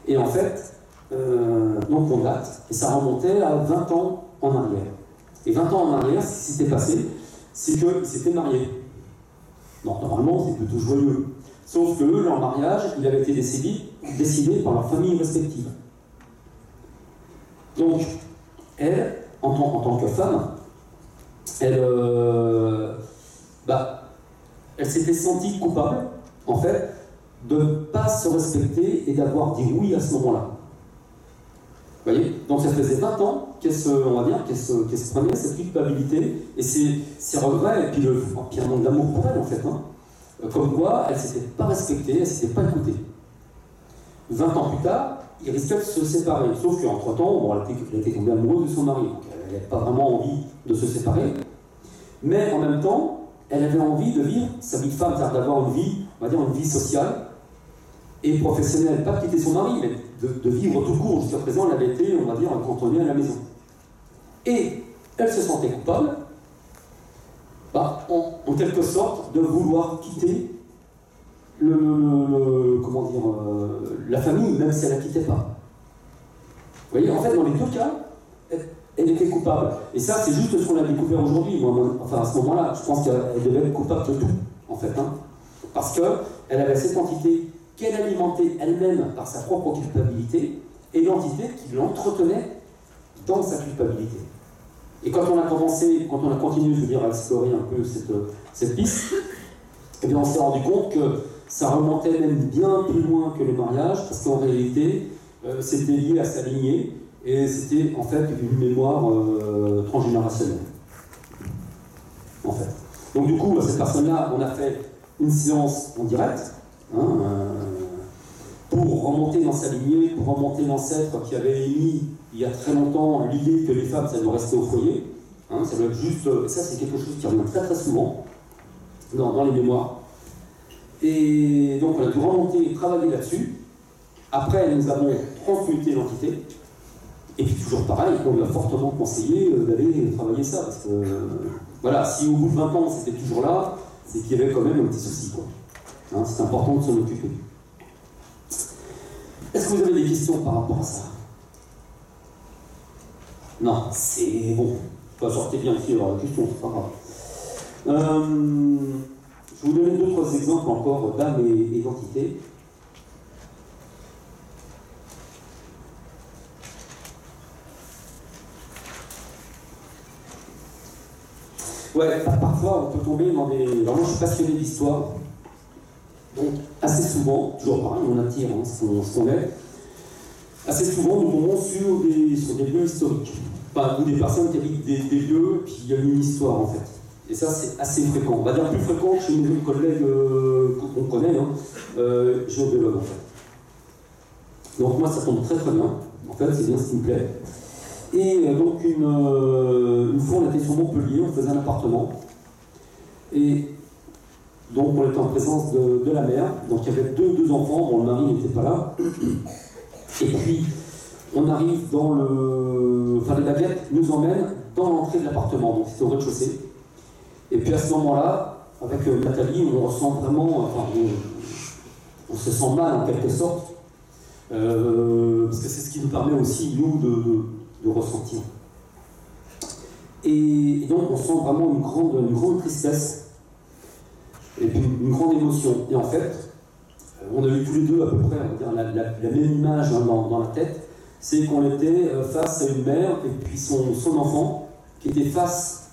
Et en fait, donc on date, et ça remontait à 20 ans en arrière. Et 20 ans en arrière, ce qui s'était passé, c'est qu'ils s'étaient mariés. Non, normalement, c'est plutôt joyeux. Sauf que leur mariage, il avait été décidé par leur famille respective. Donc, elle, en tant que femme, elle s'était sentie coupable, en fait, de ne pas se respecter et d'avoir dit oui à ce moment-là. Vous voyez? Donc ça faisait 20 ans qu'elle se prenait cette culpabilité et ses regrets, et puis un manque d'amour pour elle, en fait. Comme quoi, elle ne s'était pas respectée, elle ne s'était pas écoutée. 20 ans plus tard, ils risquaient de se séparer. Sauf qu'entre-temps, elle était tombée amoureuse de son mari, donc elle n'avait pas vraiment envie de se séparer. Mais en même temps, elle avait envie de vivre sa vie de femme, c'est-à-dire d'avoir une vie, on va dire une vie sociale et professionnelle. Pas quitter son mari, mais de vivre tout court. Jusqu'à présent, elle avait été, on va dire, cantonnée à la maison. Et elle se sentait coupable, en quelque sorte, de vouloir quitter la famille, même si elle ne la quittait pas. Vous voyez, en fait, dans les deux cas, elle était coupable. Et ça, c'est juste ce qu'on a découvert aujourd'hui. Enfin, à ce moment-là, je pense qu'elle devait être coupable de tout, en fait. Parce qu'elle avait cette entité qu'elle alimentait elle-même par sa propre culpabilité, et l'entité qui l'entretenait dans sa culpabilité. Et quand on a continué, je veux dire, à explorer un peu cette piste, eh bien, on s'est rendu compte que ça remontait même bien plus loin que le mariage, parce qu'en réalité, c'était lié à sa lignée, et c'était en fait une mémoire transgénérationnelle. En fait. Donc du coup, cette personne-là, on a fait une séance en direct, pour remonter dans sa lignée, pour remonter l'ancêtre qui avait émis il y a très longtemps l'idée que les femmes, ça doit rester au foyer. Ça doit être juste. Ça, c'est quelque chose qui revient très très souvent dans les mémoires. Et donc, on a dû remonter et travailler là-dessus. Après, nous avons transmuté l'entité. Et puis, toujours pareil, on lui a fortement conseillé d'aller travailler ça. Parce que, voilà, si au bout de 20 ans, c'était toujours là, c'est qu'il y avait quand même un petit souci, quoi. C'est important de s'en occuper. Est-ce que vous avez des questions par rapport à ça? Non, c'est bon. Sortez bien aussi alors la question, c'est pas grave. Je vais vous donner d'autres exemples encore d'âme et d'entité. Ouais, parfois on peut tomber dans des... Alors moi je suis passionné d'histoire, donc assez souvent, toujours pareil, on attire ce qu'on est, assez souvent nous tombons sur des lieux historiques. Enfin, ou des personnes qui habitent des lieux qui ont une histoire en fait. Et ça c'est assez fréquent. On va dire plus fréquent que chez nos collègues qu'on connaît, géologues en fait. Donc moi ça tombe très très bien, en fait c'est bien ce qui me plaît. Et donc une fois on était sur Montpellier, on faisait un appartement. Et donc on était en présence de la mère, donc il y avait deux enfants, bon le mari n'était pas là. Et puis on arrive dans les baguettes nous emmènent dans l'entrée de l'appartement, donc c'était au rez-de-chaussée. Et puis à ce moment-là, avec Nathalie, on ressent vraiment, on se sent mal en quelque sorte, parce que c'est ce qui nous permet aussi, nous, de ressentir. Et donc on sent vraiment une grande tristesse, et puis une grande émotion. Et en fait, on a eu tous les deux à peu près la même image dans la tête, c'est qu'on était face à une mère et puis son enfant qui était face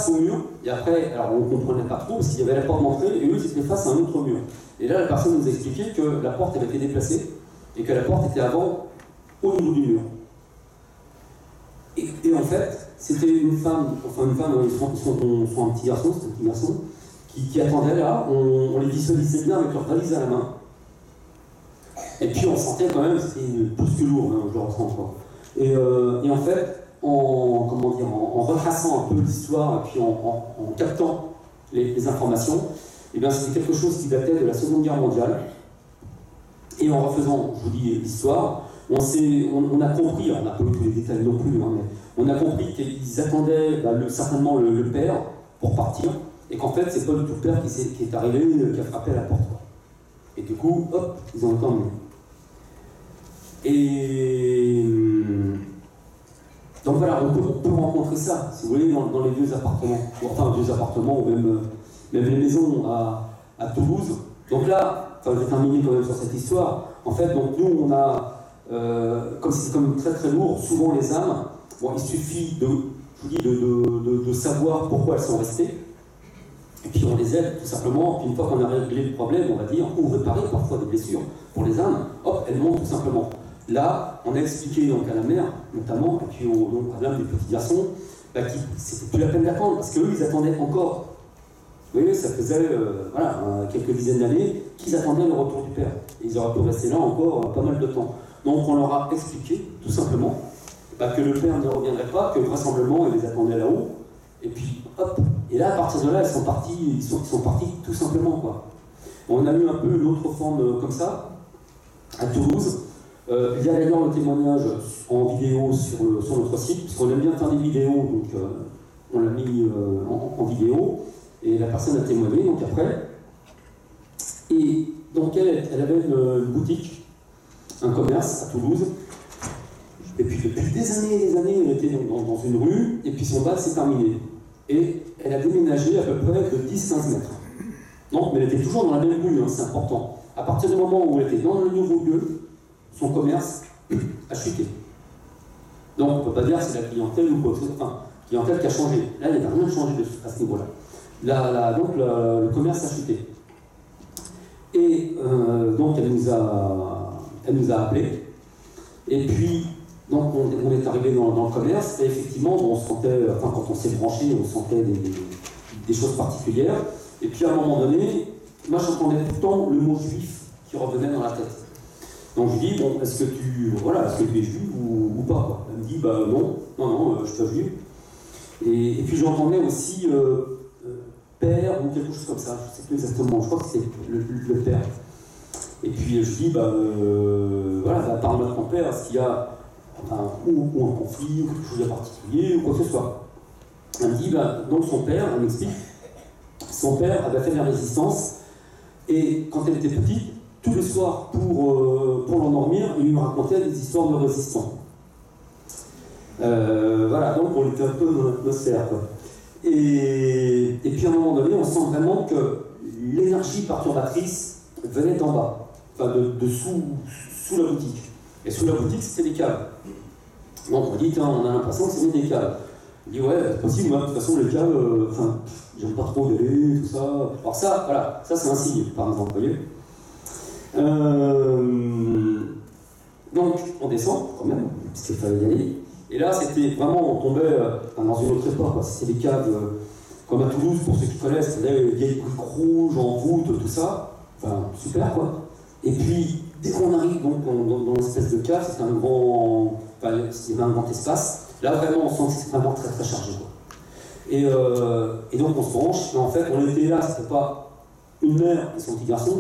au mur, et après, alors on ne comprenait pas trop parce qu'il y avait la porte d'entrée et eux ils étaient face à un autre mur. Et là la personne nous a expliqué que la porte avait été déplacée et que la porte était avant au niveau du mur. Et en fait, c'était une femme, ils sont un petit garçon, qui attendait là, on les visualisait bien avec leur valise à la main. Et puis on sentait quand même, c'était plus que lourd, hein, je le ressens quoi. Et en fait, en retraçant un peu l'histoire et puis en captant les informations, et bien c'était quelque chose qui datait de la Seconde Guerre mondiale. Et en refaisant, je vous dis, l'histoire, on a compris, on n'a pas eu tous les détails non plus, hein, mais on a compris qu'ils attendaient certainement le père pour partir, et qu'en fait, c'est pas du tout le père qui est arrivé, qui a frappé à la porte. Et du coup, hop, ils ont été emmenés. Et donc voilà, on peut rencontrer ça, si vous voulez, dans les vieux appartements, enfin vieux appartements, ou même les maisons à Toulouse. Donc là, je vais terminer quand même sur cette histoire. En fait, donc nous, on a, comme c'est comme très très lourd, souvent les âmes, bon, il suffit de savoir pourquoi elles sont restées, et puis on les aide tout simplement, puis une fois qu'on a réglé le problème, on va dire, ou réparé parfois des blessures pour les âmes, hop, elles montent tout simplement. Là, on a expliqué donc à la mère, notamment, et puis donc à l'un des petits garçons, c'était plus la peine d'attendre, parce qu'eux, ils attendaient encore. Vous voyez, ça faisait quelques dizaines d'années qu'ils attendaient le retour du père. Et ils auraient pu rester là encore pas mal de temps. Donc on leur a expliqué, tout simplement, que le père ne reviendrait pas, que vraisemblablement il les attendait là-haut. Et puis, hop, et là, à partir de là, ils sont partis tout simplement, quoi. On a eu un peu une autre forme comme ça, à Toulouse. Il y a d'ailleurs le témoignage en vidéo sur notre site, puisqu'on aime bien faire des vidéos, donc on l'a mis en vidéo. Et la personne a témoigné, donc après. Et donc elle avait une boutique, un commerce à Toulouse. Et puis depuis des années, elle était dans une rue, et puis son bac s'est terminé. Et elle a déménagé à peu près de 10-15 mètres. Non, mais elle était toujours dans la même rue, hein, c'est important. À partir du moment où elle était dans le nouveau lieu, son commerce a chuté. Donc on ne peut pas dire que c'est la clientèle ou quoi que ce soit. Enfin, clientèle qui a changé. Là, il n'y avait rien changé à ce niveau-là. Donc le commerce a chuté. Et donc elle nous a appelés. Et puis, donc on est arrivé dans le commerce, et effectivement, on sentait, quand on s'est branché, on sentait des choses particulières. Et puis à un moment donné, moi j'entendais tout le temps le mot juif qui revenait dans la tête. Donc je dis, bon, est-ce que tu es juif ou pas, quoi. Elle me dit, non, je suis pas juif. Et puis j'entendais aussi père ou quelque chose comme ça, je ne sais plus exactement, je crois que c'était le père. Et puis je dis, par notre grand-père, est-ce qu'il y a ou un conflit, ou quelque chose de particulier, ou quoi que ce soit. Elle me dit, donc son père, elle m'explique, son père avait fait de la résistance, et quand elle était petite, tous les soirs, pour l'endormir, il lui racontait des histoires de résistants. Donc on était un peu dans l'atmosphère, quoi. Et puis à un moment donné, on sent vraiment que l'énergie perturbatrice venait d'en bas, de sous la boutique. Et sous la boutique, c'était des caves. Donc on dit, on a l'impression que c'est des caves. On dit, ouais, c'est possible, moi, de toute façon, les caves, j'aime pas trop y aller, tout ça. Alors ça, c'est un signe, par exemple, vous voyez. Donc on descend, quand même, parce qu'il fallait y aller. Et là, c'était vraiment, on tombait dans une autre époque, c'était des caves comme à Toulouse, pour ceux qui connaissent, des vieilles briques rouges en voûte, tout ça. Enfin, super, quoi. Et puis, dès qu'on arrive donc, dans l'espèce de cave, c'est un grand espace. Là, vraiment, on sent que c'est vraiment très très chargé, quoi. Et donc, on se branche, et en fait, on était là, c'était pas une mère et son petit garçon,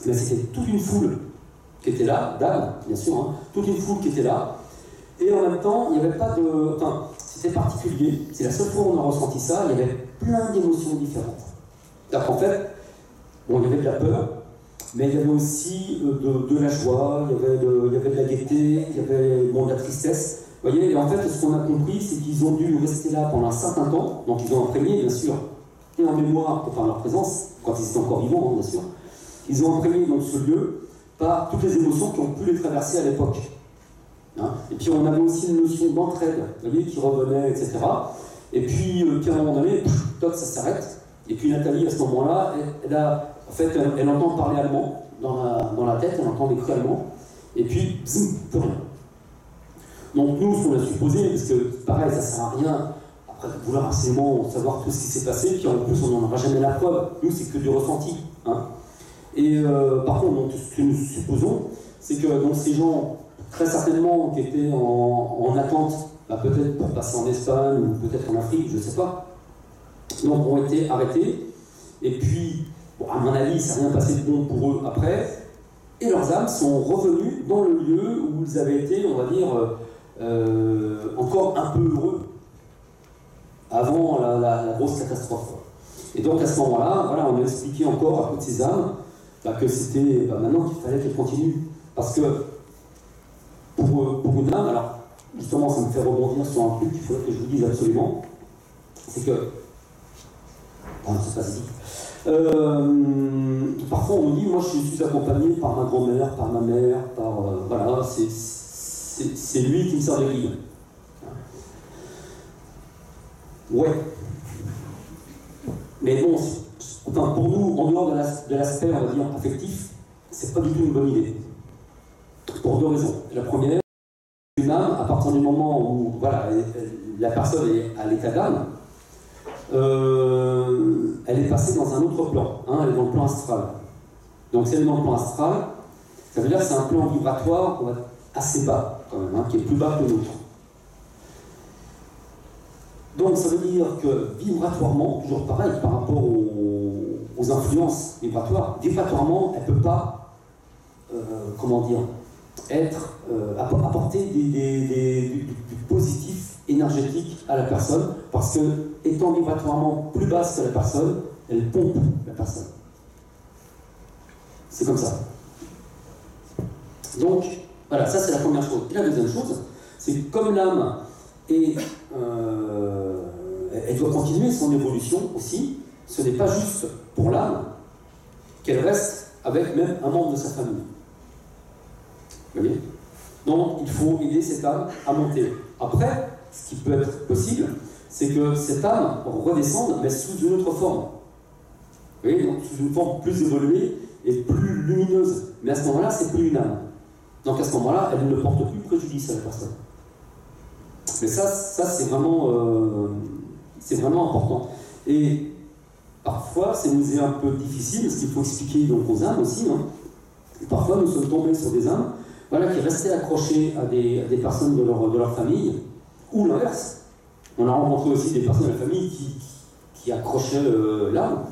mais c'était toute une foule qui était là, d'âmes, bien sûr, hein, toute une foule qui était là. Et en même temps, il n'y avait pas de... c'était particulier, c'est la seule fois où on a ressenti ça, il y avait plein d'émotions différentes. C'est-à-dire qu'en fait, il y avait de la peur, mais il y avait aussi de la joie, il y avait de la gaieté, il y avait de la tristesse. Vous voyez, et en fait, ce qu'on a compris, c'est qu'ils ont dû rester là pendant un certain temps, donc ils ont imprégné, bien sûr, et en mémoire, par leur présence, quand ils étaient encore vivants, bien sûr, ils ont imprégné donc ce lieu par toutes les émotions qui ont pu les traverser à l'époque. Et puis on avait aussi une notion d'entraide, vous voyez, qui revenait, etc. Et puis à un moment donné, ça s'arrête. Et puis Nathalie, à ce moment-là, elle entend parler allemand dans la tête, elle entend des cris allemands. Et puis, plus rien. Donc nous, ce qu'on a supposé, parce que pareil, ça ne sert à rien, après vouloir absolument savoir tout ce qui s'est passé, puis en plus on n'en aura jamais la preuve. Nous, c'est que du ressenti. Et par contre, donc, ce que nous supposons, c'est que donc, ces gens, très certainement, qui étaient en attente, bah, peut-être pour passer en Espagne ou peut-être en Afrique, je ne sais pas, donc ont été arrêtés. Et puis, bon, à mon avis, il ne s'est rien passé de bon pour eux après. Et leurs âmes sont revenues dans le lieu où ils avaient été, on va dire, encore un peu heureux avant la grosse catastrophe. Et donc à ce moment-là, voilà, on a expliqué encore à toutes ces âmes que c'était maintenant qu'il fallait qu'elles continuent. Parce que pour une âme, alors justement ça me fait rebondir sur un truc qu'il faudrait que je vous dise absolument, c'est que, c'est pas si parfois on me dit, moi je suis accompagné par ma grand-mère, par ma mère, par voilà, c'est lui qui me sert de guide. Ouais. Mais bon, enfin, pour nous, en dehors de l'aspect, on va dire, affectif, c'est pas du tout une bonne idée. Pour deux raisons. La première, une âme, à partir du moment où voilà, la personne est à l'état d'âme, elle est passée dans un autre plan, hein, elle est dans le plan astral. Donc si elle est dans le plan astral, ça veut dire que c'est un plan vibratoire assez bas, quand même, hein, qui est plus bas que le nôtre. Donc ça veut dire que vibratoirement, toujours pareil, par rapport aux influences vibratoirement, elle ne peut pas, comment dire, apporter du positif énergétique à la personne, parce que, étant vibratoirement plus basse que la personne, elle pompe la personne. C'est comme ça. Donc, voilà, ça c'est la première chose. Et la deuxième chose, c'est que comme l'âme est... elle doit continuer son évolution aussi, ce n'est pas juste pour l'âme qu'elle reste avec même un membre de sa famille. Vous voyez ? Donc, il faut aider cette âme à monter. Après, ce qui peut être possible, c'est que cette âme redescende, mais sous une autre forme. Vous voyez ? Donc, sous une forme plus évoluée et plus lumineuse. Mais à ce moment-là, c'est plus une âme. Donc, à ce moment-là, elle ne porte plus préjudice à la personne. Mais ça c'est vraiment important. Et parfois, ça nous est un peu difficile, parce qu'il faut expliquer donc aux âmes aussi. Hein. Parfois, nous sommes tombés sur des âmes qui restaient accrochées à des personnes de leur famille, ou l'inverse. On a rencontré aussi des personnes de la famille qui accrochaient l'âme.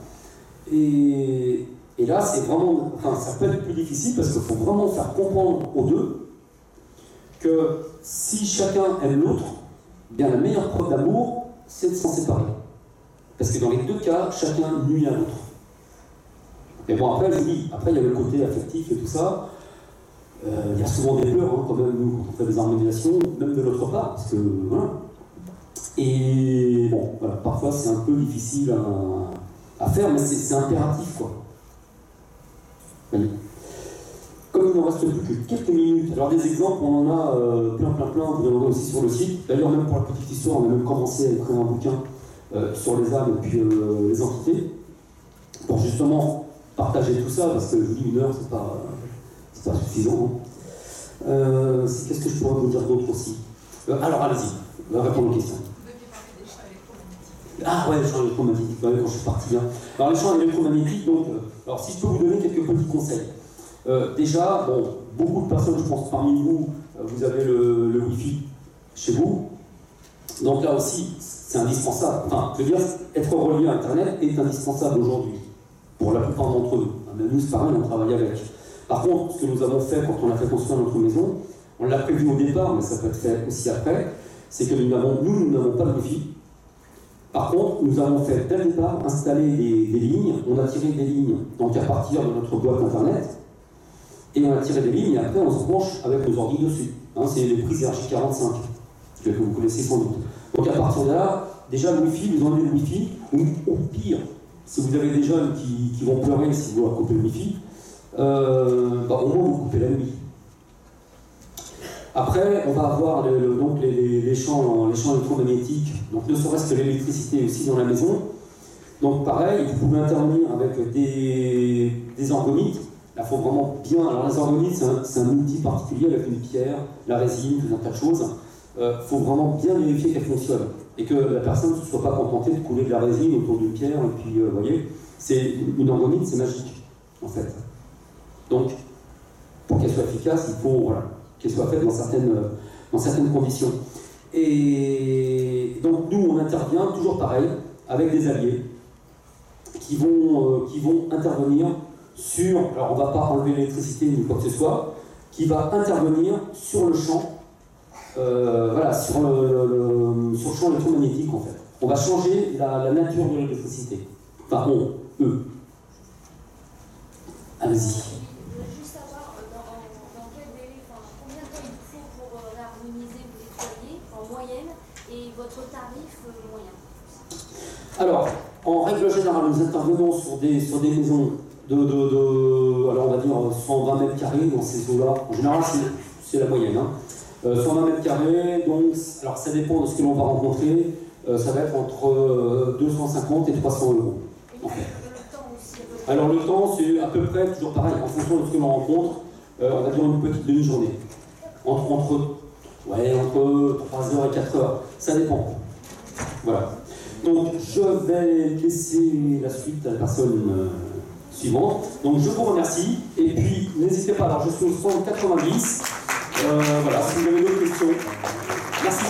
Et là, c'est vraiment... Enfin, ça peut être plus difficile, parce qu'il faut vraiment faire comprendre aux deux que si chacun aime l'autre, bien la meilleure preuve d'amour, c'est de s'en séparer. Parce que dans les deux cas, chacun nuit à l'autre. Mais bon, après, je vous dis, après il y a le côté affectif et tout ça. Il y a souvent des pleurs, hein, quand même, nous, quand on fait des harmonisations, même de l'autre part, parce que, voilà. Et bon, voilà, parfois c'est un peu difficile à faire, mais c'est impératif, quoi. Oui. Comme il ne reste plus que quelques minutes, alors des exemples, on en a plein, vous en avez aussi sur le site. D'ailleurs, même pour la petite histoire, on a même commencé à écrire un bouquin sur les âmes et puis les entités, pour justement partager tout ça, parce que je vous dis, 1 heure, c'est pas suffisant. Hein. Qu'est-ce que je pourrais vous dire d'autre aussi alors, allez-y, on va répondre aux questions. Ah ouais, les champs électromagnétiques, quand je suis parti. Hein. Alors, les champs électromagnétiques, donc, alors si je peux vous donner quelques petits conseils. Déjà, bon, beaucoup de personnes, je pense, parmi vous, vous avez le Wi-Fi chez vous. Donc là aussi, c'est indispensable. Enfin, je veux dire, être relié à Internet est indispensable aujourd'hui, pour la plupart d'entre nous. Même nous, c'est pareil, on travaille avec. Par contre, ce que nous avons fait quand on a fait construire notre maison, on l'a prévu au départ, mais ça peut être fait aussi après, c'est que nous n'avons pas de Wi-Fi. Par contre, nous avons fait dès le départ installer des lignes, on a tiré des lignes donc à partir de notre boîte Internet, et on a tiré des lignes, et après on se branche avec nos ordi dessus. Hein, c'est les prises RJ45, que vous connaissez sans doute. Donc à partir de là, déjà le Wi-Fi, vous enlevez le Wi-Fi, ou au pire, si vous avez des jeunes qui vont pleurer si vous leur coupez le Wi-Fi, au moins vous coupez la nuit. Après, on va avoir donc les champs électromagnétiques, donc ne serait-ce que l'électricité aussi dans la maison. Donc pareil, vous pouvez intervenir avec des orgonites. Là, il faut vraiment bien... Alors les orgonites, c'est un outil particulier avec une pierre, la résine, tout un tas de choses. Il faut vraiment bien vérifier qu'elle fonctionne. Et que la personne ne se soit pas contentée de couler de la résine autour d'une pierre. Et puis, vous voyez, une orgonite, c'est magique, en fait. Donc, pour qu'elle soit efficace, il faut qu'elle soit faite dans certaines conditions. Et donc, nous, on intervient toujours pareil, avec des alliés qui vont intervenir sur, alors on ne va pas enlever l'électricité ni quoi que ce soit, qui va intervenir sur le champ, sur le champ électromagnétique en fait. On va changer la nature de l'électricité. Enfin, eux. Allez-y. Je voulais juste savoir dans quel délai, combien de temps il faut pour harmoniser, vous déployer en moyenne et votre tarif moyen. Alors, en règle générale, nous intervenons sur des maisons alors on va dire 120 mètres carrés dans ces eaux-là. En général, c'est la moyenne. 120 mètres carrés, donc, alors ça dépend de ce que l'on va rencontrer, ça va être entre 250 et 300 euros. En fait. Alors le temps, c'est à peu près toujours pareil, en fonction de ce que l'on rencontre, on va dire une petite demi-journée. Entre 3h et 4h, ça dépend. Voilà. Donc je vais laisser la suite à la personne suivante. Donc je vous remercie, et puis n'hésitez pas, alors je suis au 190, voilà, si vous avez d'autres questions. Merci.